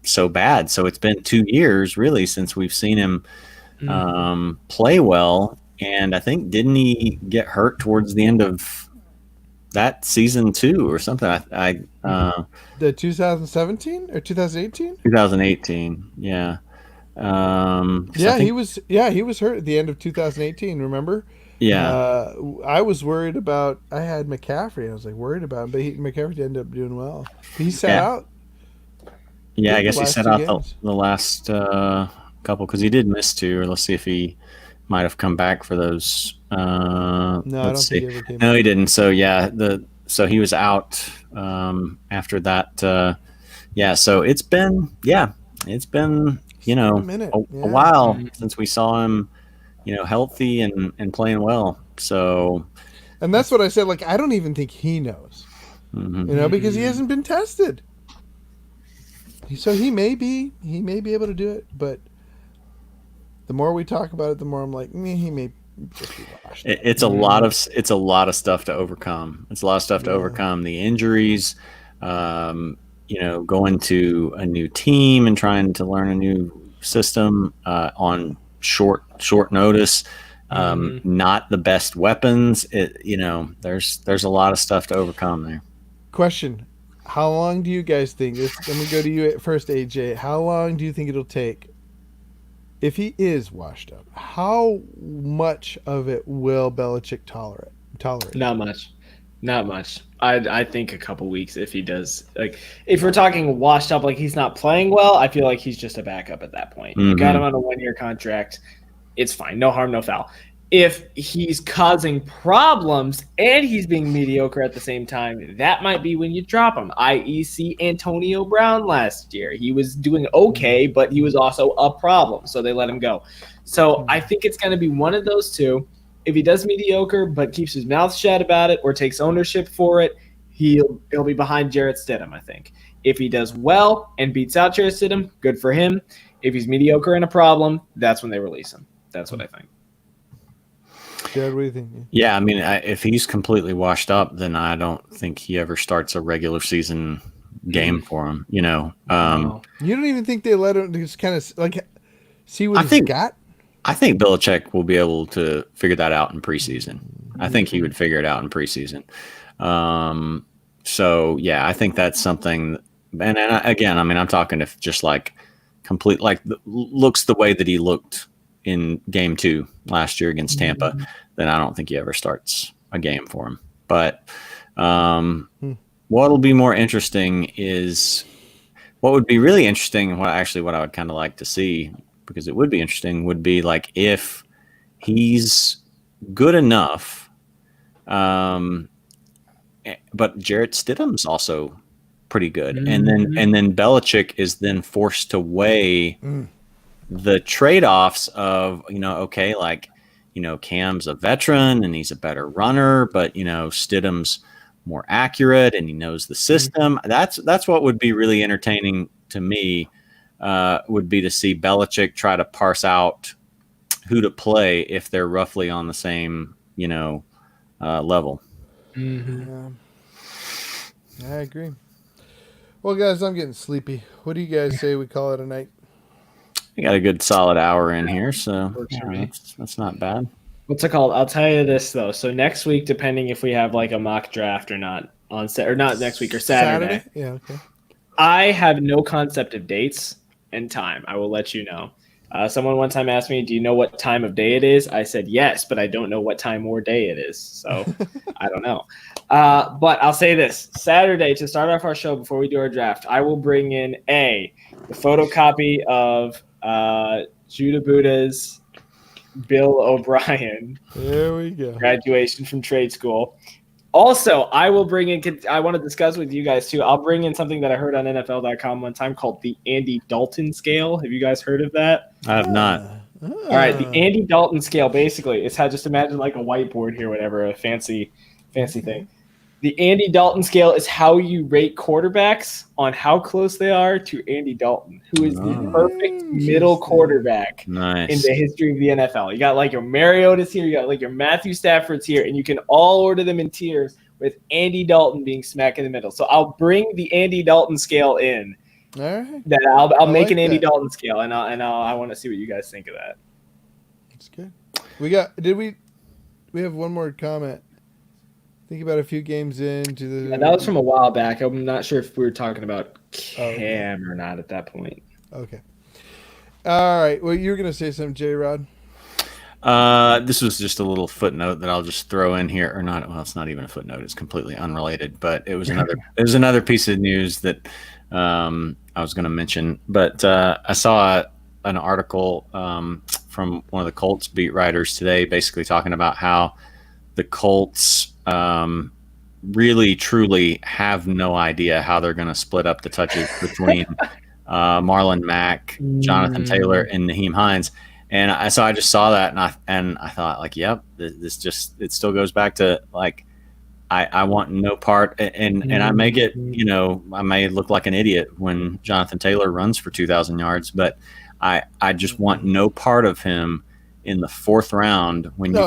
so bad. So it's been 2 years really since we've seen him play well. And I think, didn't he get hurt towards the end of that season too, or something? The 2017 or 2018? 2018, yeah. He was hurt at the end of 2018. Remember? Yeah. I was worried about. I had McCaffrey. I was like worried about him, but McCaffrey ended up doing well. He sat out. Yeah, I guess he sat out games. the last couple, because he did miss 2. Or let's see if he might have come back for those. No, I don't think he ever came back. No, he didn't. So yeah, so he was out after that. So it's been a while since we saw him, healthy and playing well. So, and that's what I said. Like, I don't even think he knows, because he hasn't been tested. So he may be able to do it, but the more we talk about it, the more I'm like, he may just be washed. It's a lot of stuff to overcome. It's a lot of stuff to overcome. The injuries, going to a new team and trying to learn a new system on short notice. Not the best weapons. There's a lot of stuff to overcome there. Question: how long do you guys think? Let me go to you at first, AJ. How long do you think it'll take? If he is washed up, how much of it will Belichick tolerate? Not much. I think a couple weeks if he does. Like, if we're talking washed up, like he's not playing well, I feel like he's just a backup at that point. You got him on a 1-year contract. It's fine. No harm, no foul. If he's causing problems and he's being mediocre at the same time, that might be when you drop him, i.e. see Antonio Brown last year. He was doing okay, but he was also a problem, so they let him go. So I think it's going to be one of those two. If he does mediocre but keeps his mouth shut about it or takes ownership for it, he'll be behind Jarrett Stidham, I think. If he does well and beats out Jarrett Stidham, good for him. If he's mediocre and a problem, that's when they release him. That's what I think. Jared, what do you think? Yeah, I mean, if he's completely washed up, then I don't think he ever starts a regular season game for him. You don't even think they let him just kind of like see what he's got? I think Belichick will be able to figure that out in preseason. I think he would figure it out in preseason. So yeah, I think that's something. And again, I mean, I'm talking if just like complete, like looks the way that he looked in game 2 last year against Tampa, then I don't think he ever starts a game for him. But what'll be more interesting is what would be really interesting. What I would kind of like to see, because it would be interesting, would be like if he's good enough, but Jarrett Stidham's also pretty good, and then Belichick is then forced to weigh the trade-offs of, Cam's a veteran and he's a better runner, but, Stidham's more accurate and he knows the system. That's what would be really entertaining to me, would be to see Belichick try to parse out who to play if they're roughly on the same, level. Yeah. I agree. Well, guys, I'm getting sleepy. What do you guys say we call it a night? We got a good solid hour in here, so that's not bad. What's it called? I'll tell you this though. So next week, depending if we have like a mock draft or not on set, or not next week or Saturday. Yeah, okay. I have no concept of dates and time. I will let you know. Someone one time asked me, "Do you know what time of day it is?" I said yes, but I don't know what time or day it is, so I don't know. But I'll say this: Saturday, to start off our show before we do our draft, I will bring in the photocopy of Judah Buddha's Bill O'Brien. There we go. Graduation from trade school. Also, I will bring in – I want to discuss with you guys too. I'll bring in something that I heard on NFL.com one time called the Andy Dalton scale. Have you guys heard of that? I have not. All right, the Andy Dalton scale basically is how, just imagine like a whiteboard here, whatever, a fancy thing. The Andy Dalton scale is how you rate quarterbacks on how close they are to Andy Dalton, who is the perfect middle quarterback in the history of the NFL. You got like your Mariota's here, you got like your Matthew Stafford's here, and you can all order them in tiers with Andy Dalton being smack in the middle. So I'll bring the Andy Dalton scale in. All right. That I'll make an Andy Dalton scale, and I want to see what you guys think of that. That's good. We have one more comment. Think about a few games into the. Yeah, that was from a while back. I'm not sure if we were talking about Cam or not at that point. Okay. All right. Well, you were going to say something, J-Rod. This was just a little footnote that I'll just throw in here, or not. Well, it's not even a footnote. It's completely unrelated, but it was another piece of news that I was going to mention. But I saw an article from one of the Colts beat writers today, basically talking about how the Colts really truly have no idea how they're going to split up the touches between Marlon Mack, Jonathan Taylor, and Naheem Hines. And I just saw that, and I thought, like, yep, it still goes back to, like, I want no part, and I may get, I may look like an idiot when Jonathan Taylor runs for 2,000 yards, but I just want no part of him in the fourth round when you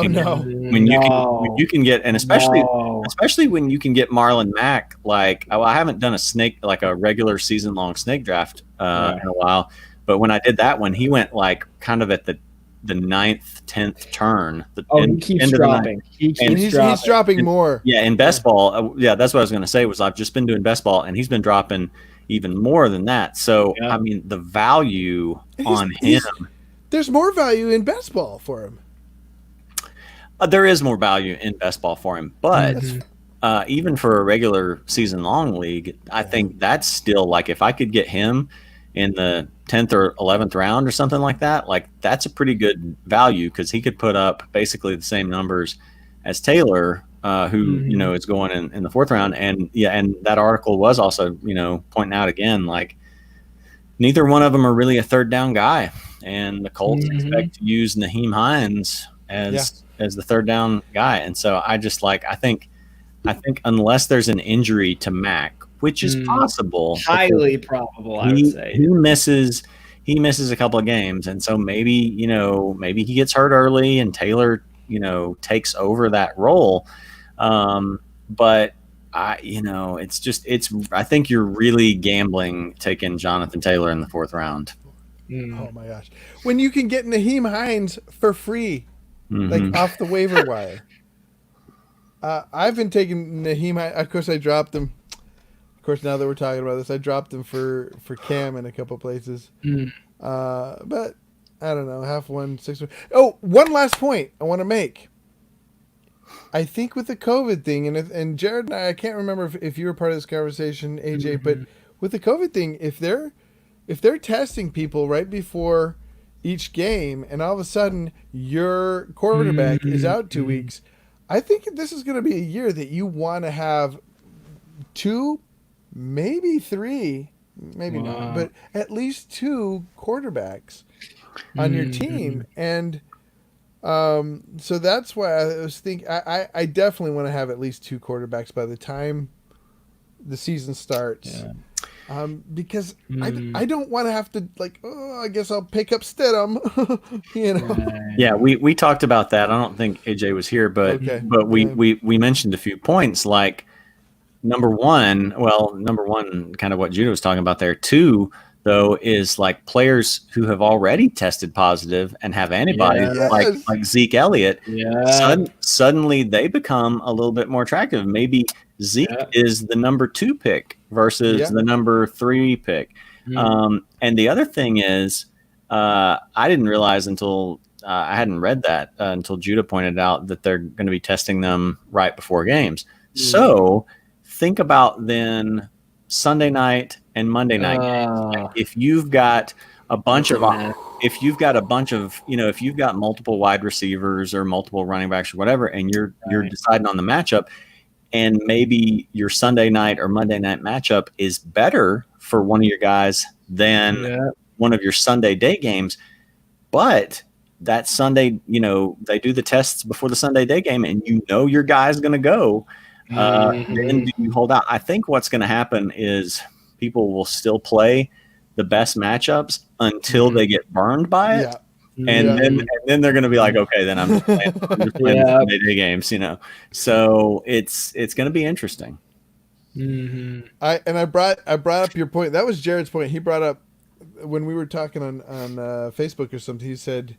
you can get, and especially when you can get Marlon Mack. Like, I haven't done a regular season long snake draft in a while, but when I did that one, he went like kind of at the 9th, 10th turn. He keeps dropping. He's dropping more. Yeah, in best ball. That's what I was going to say. Was I've just been doing best ball, and he's been dropping even more than that. So I mean, the value on him. There's more value in best ball for him. There is more value in best ball for him, but even for a regular season long league, I think that's still like, if I could get him in the 10th or 11th round or something like that, like that's a pretty good value, because he could put up basically the same numbers as Taylor, who is going in the 4th round. And and that article was also pointing out again, like, neither one of them are really a third down guy, and the Colts expect to use Nyheim Hines as the third down guy. And so I think unless there's an injury to Mack, which is possible, highly probable, I would say, he misses a couple of games, and so maybe he gets hurt early and Taylor takes over that role. But I think you're really gambling taking Jonathan Taylor in the 4th round. Oh my gosh, when you can get Nyheim Hines for free, like off the waiver wire. I've been taking Nyheim. Of course, I dropped him. Of course, now that we're talking about this, I dropped him for Cam in a couple places. But I don't know, 0.5-1, 6-1. Oh, one last point I want to make. I think with the COVID thing, and Jared and I can't remember if you were part of this conversation, AJ, but with the COVID thing, if they're testing people right before each game, and all of a sudden your quarterback is out 2 weeks, I think this is going to be a year that you want to have 2, maybe 3, maybe not, but at least 2 quarterbacks on your team. And so that's why I was thinking, I definitely want to have at least 2 quarterbacks by the time the season starts. Because I don't want to have to, like, I guess I'll pick up Stidham. Yeah, we talked about that. I don't think AJ was here, but we mentioned a few points, like number one, kind of what Judah was talking about there. 2, though, is like players who have already tested positive and have antibodies, like Zeke Elliott. Suddenly they become a little bit more attractive. Maybe Zeke is the number 2 pick versus the number 3 pick. And the other thing is, I didn't realize until I hadn't read that until Judah pointed out that they're going to be testing them right before games. So think about then Sunday night and Monday night games. If you've got a bunch of if you've got multiple wide receivers or multiple running backs or whatever, and you're deciding on the matchup, and maybe your Sunday night or Monday night matchup is better for one of your guys than one of your Sunday day games, but that Sunday, they do the tests before the Sunday day game, and your guy's going to go. Then do you hold out? I think what's going to happen is people will still play the best matchups until they get burned by it. And then they're going to be like, okay, then I'm just playing the Sunday day games, So it's going to be interesting. I brought up your point. That was Jared's point. He brought up when we were talking on Facebook or something. He said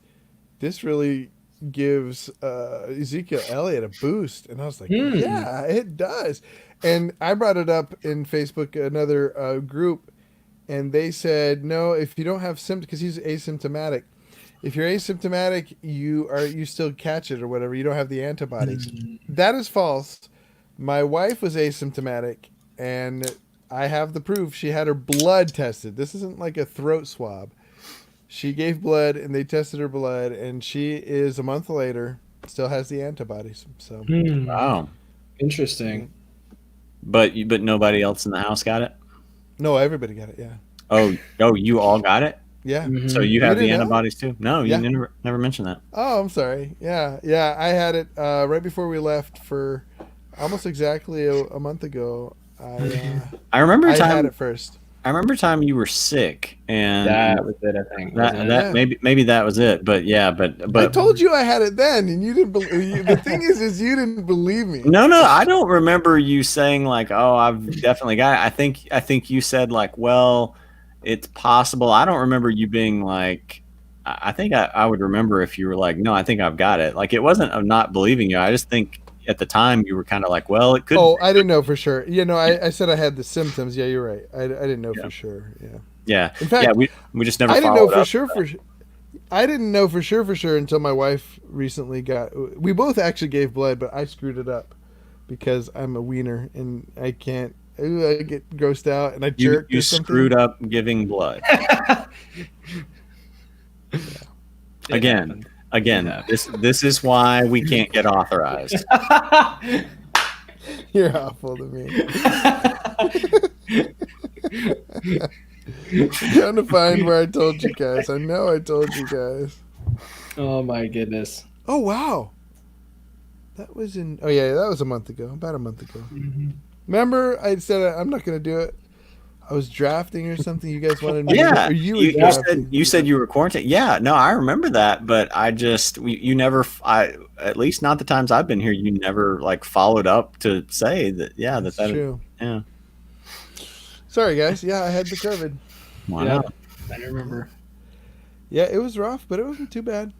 this really gives Ezekiel Elliott a boost, and I was like, yeah, it does. And I brought it up in Facebook, another group, and they said, no, if you don't have symptoms, because he's asymptomatic. If you're asymptomatic, you still catch it or whatever. You don't have the antibodies. That is false. My wife was asymptomatic, and I have the proof. She had her blood tested. This isn't like a throat swab. She gave blood, and they tested her blood, and she is a month later still has the antibodies. So wow, interesting. But nobody else in the house got it? No, everybody got it. Yeah. Oh, you all got it? Yeah. So you have the antibodies too? No, you never mentioned that. Oh, I'm sorry. Yeah. I had it right before we left for almost exactly a month ago, I remember a I time. had it first. I remember a time you were sick, and That was it, I think. that wasn't it? that Yeah. maybe that was it. But yeah, but I told you I had it then, and you didn't believe. The thing is you didn't believe me. no, I don't remember you saying like, "Oh, I've definitely got it." I think you said like, "Well, it's possible." I don't remember you being like. I think I would remember if you were like, "No, I think I've got it." Like it wasn't of not believing you. I just think at the time you were kind of like, "Well, it could." Oh, I didn't know for sure. I said I had the symptoms. Yeah, you're right. I didn't know for sure. Yeah. Yeah, In fact, yeah. We just never. I didn't know followed for up. sure. I didn't know for sure until my wife recently got. We both actually gave blood, but I screwed it up because I'm a wiener and I can't. I get grossed out and I jerk. You or something. screwed up giving blood. Again, this is why we can't get authorized. You're awful to me. I'm trying to find where I told you guys. I know I told you guys. Oh my goodness. Oh wow, that was in. Oh yeah, that was a month ago. About a month ago. Remember, I said I'm not going to do it. I was drafting or something. You guys wanted me. Yeah, or you were drafting. you said you were quarantined. Yeah, no, I remember that, but you never. At least not the times I've been here. You never like followed up to say that. Yeah, That's that true. Yeah. Sorry guys. Yeah, I had the COVID. Wow. Yeah, I remember. Yeah, it was rough, but it wasn't too bad.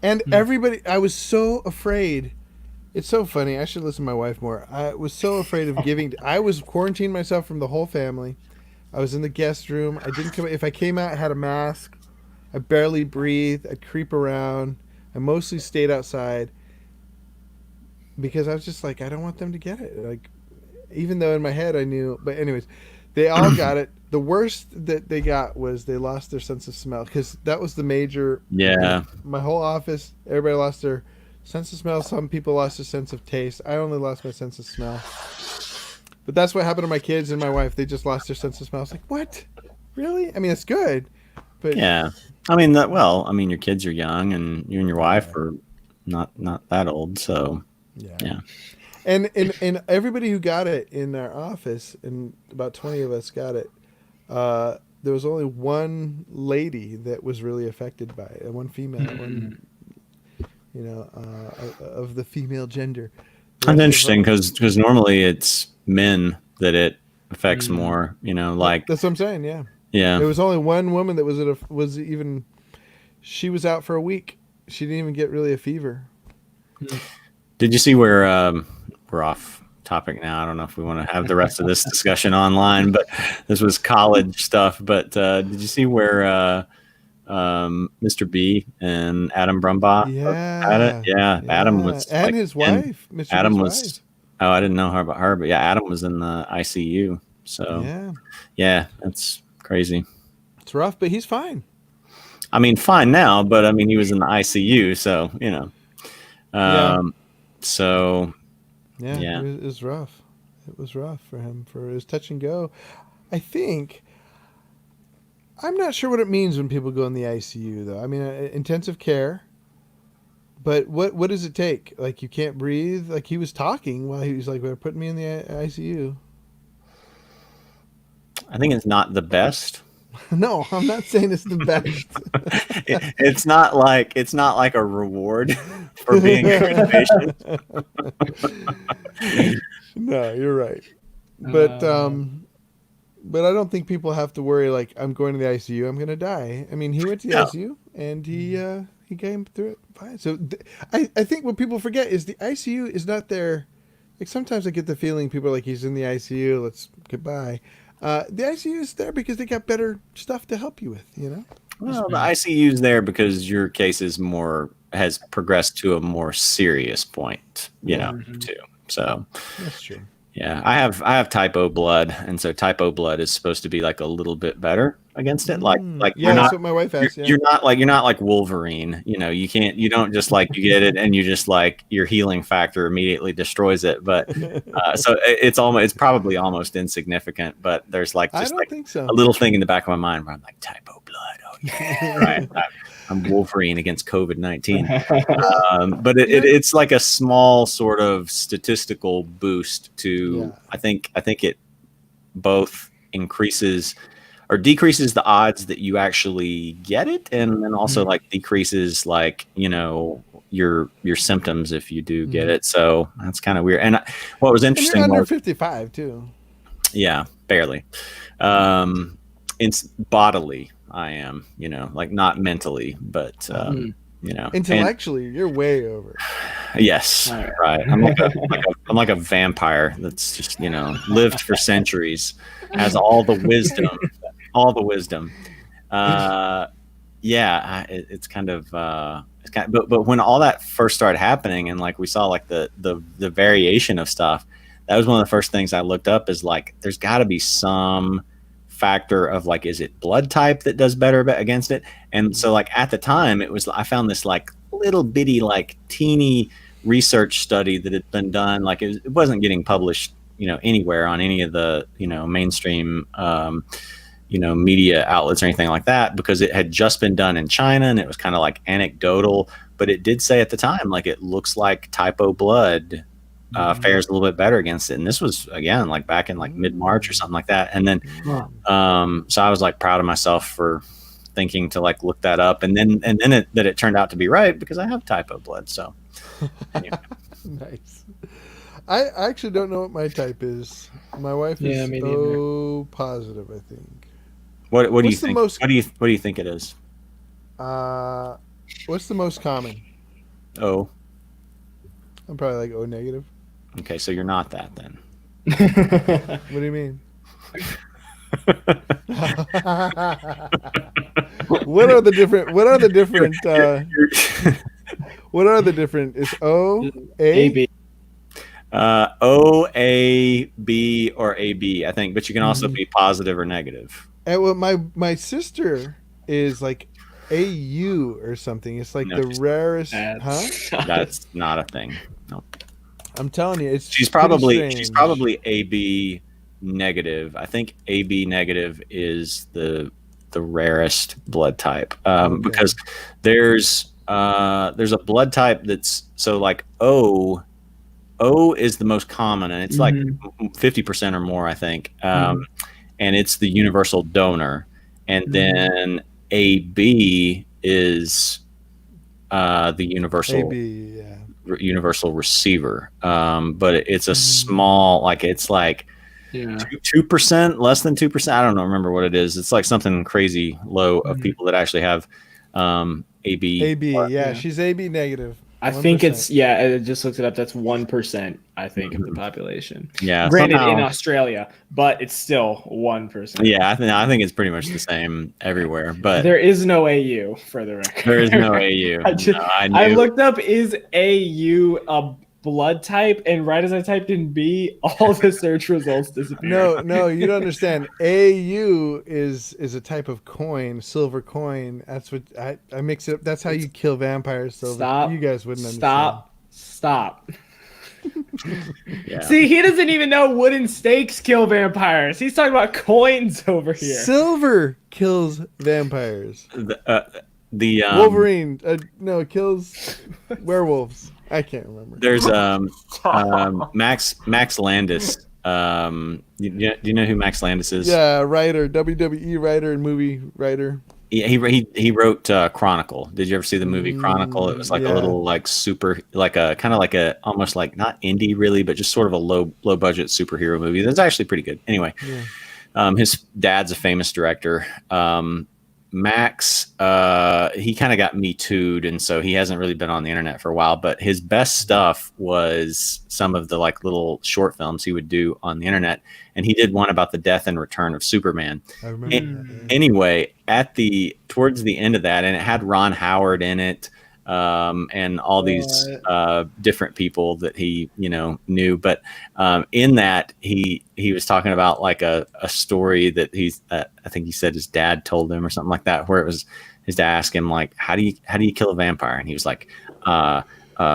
And everybody, I was so afraid. It's so funny. I should listen to my wife more. I was so afraid of giving. I was quarantining myself from the whole family. I was in the guest room. I didn't come. If I came out, I had a mask. I barely breathed. I'd creep around. I mostly stayed outside because I was just like, I don't want them to get it. Like, even though in my head I knew. But anyways, they all got it. The worst that they got was they lost their sense of smell because that was the major. Yeah. My whole office, everybody lost their sense of smell. Some people lost their sense of taste. I only lost my sense of smell. But that's what happened to my kids and my wife. They just lost their sense of smell. I was like, what? Really? I mean, it's good. But Yeah. I mean your kids are young and you and your wife are not that old, so yeah. And everybody who got it in our office, and about 20 of us got it, there was only one lady that was really affected by it, one female, of the female gender. That's interesting because normally it's men that it affects more. Like That's what I'm saying. Yeah. yeah. There was only one woman that she was out for a week. She didn't even get really a fever. Did you see where we're off topic now? I don't know if we want to have the rest of this discussion online, but this was college stuff. But did you see where Mr. B and Adam Brumbaugh had it? Yeah, Adam was and his wife. Mr. Adam B's was. wife. Oh, I didn't know her about her, but yeah, Adam was in the ICU. So yeah, that's crazy. It's rough, but he's fine. I mean, fine now, but I mean, he was in the ICU, so So yeah. It was rough. It was rough for him, for his touch and go. I'm not sure what it means when people go in the ICU, though. I mean, intensive care. But what does it take? Like, you can't breathe? Like, he was talking while he was like, they're putting me in the ICU. I think it's not the best. No, I'm not saying it's the best. It's not like a reward for being a good patient. No, you're right. But I don't think people have to worry like, I'm going to the ICU, I'm going to die. I mean, he went to the ICU and he came through it fine. So I think what people forget is the ICU is not there. Like, sometimes I get the feeling people are like, he's in the ICU, let's goodbye. The ICU is there because they got better stuff to help you with, Well, the ICU is there because your case has progressed to a more serious point, too. So that's true. Yeah, I have type O blood, and so type O blood is supposed to be like a little bit better against it. Like yeah, that's what my wife has. You're not like Wolverine. You don't just like you get it and you just like your healing factor immediately destroys it. But so it's probably almost insignificant. But there's like just I don't think so. a little thing in the back of my mind where I'm like type O blood. Oh Right. I'm Wolverine against COVID-19. But it's like a small sort of statistical boost to. Yeah. I think it both increases or decreases the odds that you actually get it, and then also like decreases like your symptoms if you do get it. So that's kind of weird. And what was And interesting you're under was, 55 too. yeah, barely. It's bodily. I am, like not mentally, but Intellectually, you're way over. yes, right. I'm like a vampire that's just lived for centuries, has all the wisdom, It's kind of but when all that first started happening and like we saw like the variation of stuff, that was one of the first things I looked up is like there's got to be some factor of like, is it blood type that does better against it? And so like at the time I found this like little bitty like teeny research study that had been done, like it wasn't getting published anywhere on any of the mainstream media outlets or anything like that, because it had just been done in China and it was kind of like anecdotal, but it did say at the time like it looks like typo blood fares a little bit better against it. And this was again like back in like mid-March or something like that. And then so I was like proud of myself for thinking to like look that up, and then it turned out to be right because I have typo blood. So anyway. Nice. I actually don't know what my type is. My wife is O positive, I think. What do you think? What do you think it is? What's the most common? O. I'm probably like O negative. Okay, so you're not that then. What do you mean? What are the different is O A B? O, A, B, or AB, I think, but you can also be positive or negative. And well, my sister is like AU or something. It's like the rarest. That's not a thing. No. I'm telling you, she's probably AB negative. I think AB negative is the rarest blood type, because there's a blood type that's so like O is the most common, and it's like 50% or more, I think, and it's the universal donor, and then AB is the universal universal receiver, but it's a small, like it's like 2%, less than 2%. I don't know, remember what it is. It's like something crazy low of people that actually have AB. She's AB negative. I 1%. think it's I just looked it up. That's 1%, I think, of the population. Yeah, granted in Australia, but it's still 1%. Yeah, I think it's pretty much the same everywhere. But there is no AU for the record. There is no AU. I looked up is AU a blood type, and right as I typed in B, all the search results disappeared. No, you don't understand. AU is a type of coin, silver coin. That's what I mix it up. That's how you kill vampires. Silver. Stop. You guys wouldn't understand. Stop. See, he doesn't even know wooden stakes kill vampires. He's talking about coins over here. Silver kills vampires. The Wolverine, it kills werewolves. I can't remember. There's Max Landis. Do you know who Max Landis is? Yeah, writer, WWE writer and movie writer. Yeah, he wrote Chronicle. Did you ever see the movie Chronicle? It was like a little like super, like a kind of like a almost like not indie really, but just sort of a low budget superhero movie. That's actually pretty good. Anyway, his dad's a famous director. Max, he kind of got Me Too'd, and so he hasn't really been on the internet for a while, but his best stuff was some of the like little short films he would do on the internet. And he did one about the death and return of Superman. I remember. Anyway, towards the end of that, and it had Ron Howard in it, and all these different people that he knew, but in that he was talking about like a story that I think he said his dad told him or something like that, where it was his dad asked him like, how do you kill a vampire, and he was like,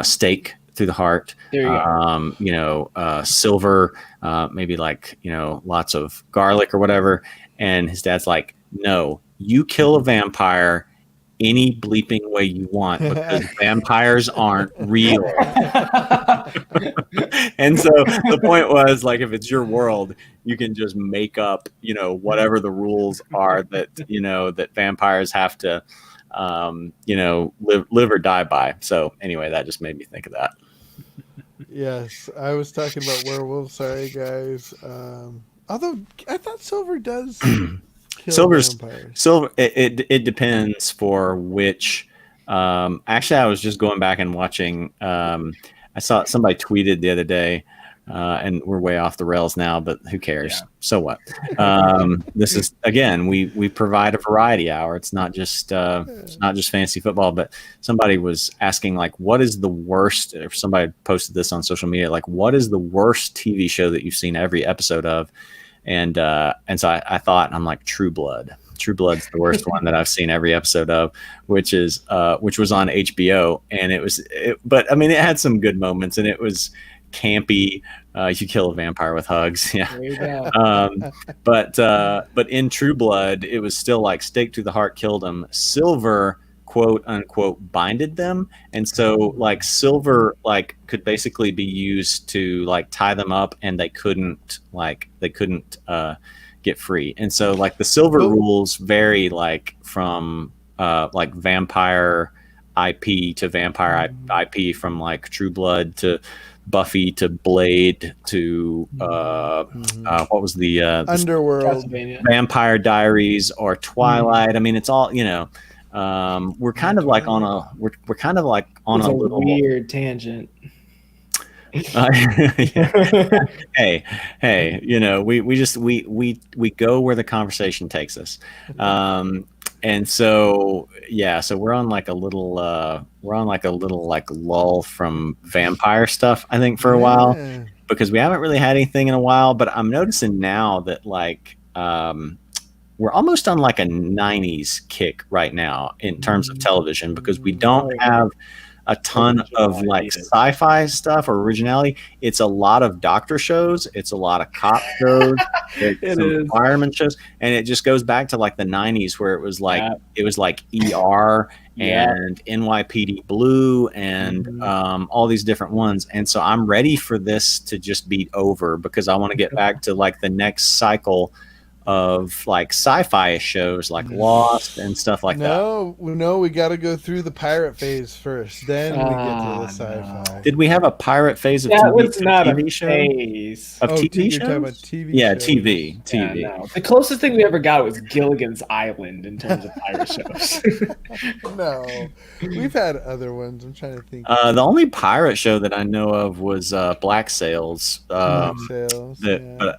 stake through the heart, silver, maybe like lots of garlic or whatever, and his dad's like, no, you kill a vampire any bleeping way you want because vampires aren't real. And so the point was, like, if it's your world, you can just make up, whatever the rules are that vampires have to, live or die by. So anyway, that just made me think of that. Yes, I was talking about werewolves. Sorry, guys. Although I thought Silver does kill vampires. Silver. It depends for which. Actually, I was just going back and watching. I saw somebody tweeted the other day, and we're way off the rails now, but who cares? Yeah. So what? This is, again, we provide a variety hour. It's not just fantasy football, but somebody was asking, like, what is the worst, if somebody posted this on social media, like, what is the worst TV show that you've seen every episode of? And so I thought, and I'm like, True Blood. True Blood's the worst one that I've seen every episode of, which was on HBO, and but I mean, it had some good moments, and it was campy. You kill a vampire with hugs, yeah. But in True Blood, it was still like stake to the heart, killed him. Silver, quote unquote, binded them, and so like Silver like could basically be used to like tie them up, and they couldn't get free. And so like the Silver rules vary like from like vampire IP to vampire IP, from like True Blood to Buffy to Blade to what was the Underworld, Vampire Diaries, or Twilight. I mean, it's all, we're kind of like on a little weird tangent. Hey, we go where the conversation takes us. And so we're on like a little like lull from vampire stuff, I think, for a while, because we haven't really had anything in a while. But I'm noticing now that like we're almost on like a 90s kick right now in terms of television, because we don't have a ton of like sci-fi stuff or originality. It's a lot of doctor shows. It's a lot of cop shows. It's some fireman shows. And it just goes back to like the 90s, where it was like ER and NYPD Blue and all these different ones. And so I'm ready for this to just be over, because I want to get back to like the next cycle of like sci-fi shows like Lost and stuff like that. No, we got to go through the pirate phase first. Then we get to the sci-fi. No. Did we have a pirate phase of TV shows? TV shows? Talking about TV shows? TV. Yeah, no. The closest thing we ever got was Gilligan's Island in terms of pirate shows. No, we've had other ones. I'm trying to think. The only pirate show that I know of was Black Sails. But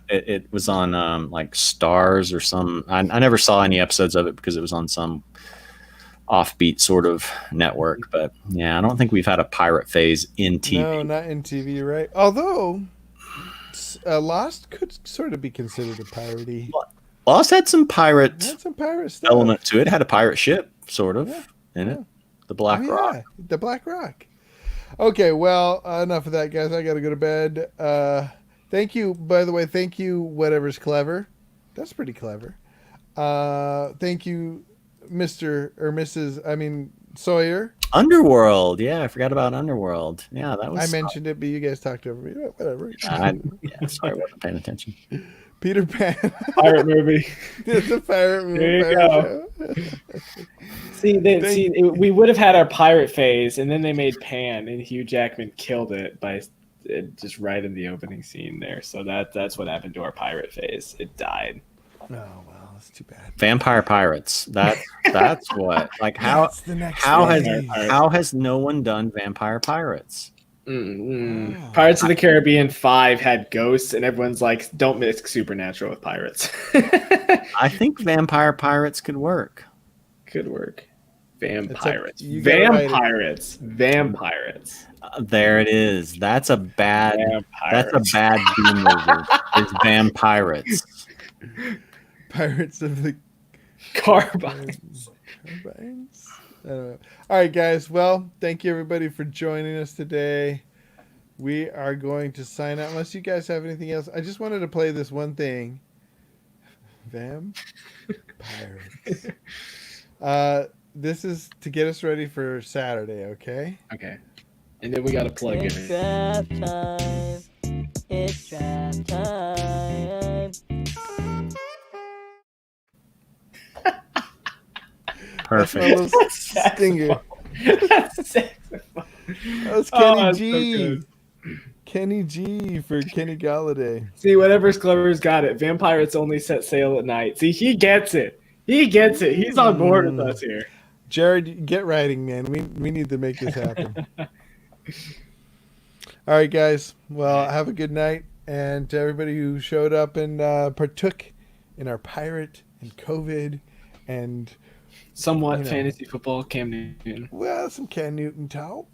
it was on like Star or some. I never saw any episodes of it because it was on some offbeat sort of network. But yeah, I don't think we've had a pirate phase in TV. No, not in TV, right? Although Lost could sort of be considered a piratey. Lost had some pirate stuff. Element to it. Had a pirate ship sort of in it. The Black Rock. The Black Rock. Okay, well, enough of that, guys. I got to go to bed. Thank you, by the way. Thank you, Whatever's Clever. That's pretty clever. Thank you, Mr. or Mrs. Sawyer. Underworld. Yeah, I forgot about Underworld. Yeah, that was. I mentioned it, but you guys talked over me. Whatever. Sorry, I wasn't paying attention. Peter Pan. Pirate movie. It's a pirate movie. There you go. We would have had our pirate phase, and then they made Pan, and Hugh Jackman killed it by just right in the opening scene there. So that's what happened to our pirate phase. It died. Oh well, that's too bad. Vampire pirates. That's what. Like how has no one done vampire pirates? Wow. Pirates of the Caribbean 5 had ghosts, and everyone's like, don't mix supernatural with pirates. I think vampire pirates could work. Vampires. There it is. That's a bad B movie. It's vampirates. Pirates of the Carbines. All right, guys. Well, thank you everybody for joining us today. We are going to sign out unless you guys have anything else. I just wanted to play this one thing. Vampires. This is to get us ready for Saturday, okay? Okay. And then we got to plug It's it in. draft time. It's draft time. Perfect. That's my little stinger. That's saxophone. That was Oh, Kenny that's so G. good. Kenny G for Kenny Galladay. See, whatever's clever's got it. Vampires only set sail at night. See, he gets it. He gets it. He's on board with us here. Jared, get writing, man. We need to make this happen. All right, guys. Well, have a good night. And to everybody who showed up and partook in our pirate and COVID and Somewhat fantasy football, Cam Newton. well, some Ken Newton talk.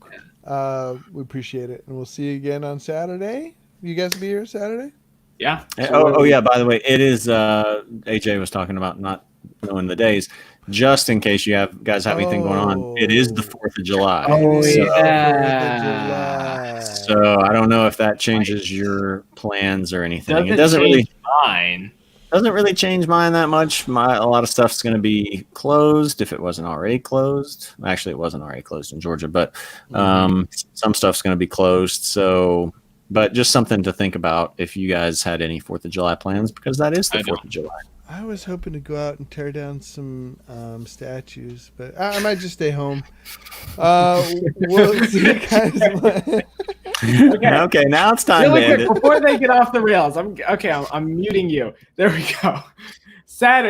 We appreciate it. And we'll see you again on Saturday. You guys be here Saturday? Yeah. Oh, yeah. By the way, it is. AJ was talking about not knowing the days. Just in case you guys have anything going on, it is the 4th of July. Oh, It is the yeah. 4th of July. So I don't know if that changes your plans or anything. It Doesn't doesn't really. change mine. Doesn't really change mine that much. A lot of stuff's going to be closed if it wasn't already closed. Actually, it wasn't already closed in Georgia, but some stuff's going to be closed. So, but just something to think about if you guys had any 4th of July plans, because that is the 4th of July. I was hoping to go out and tear down some statues, but I might just stay home. We'll see you guys. Okay, now it's time Really to end quick, it. before they get off the rails, I'm muting you. There we go. Saturday.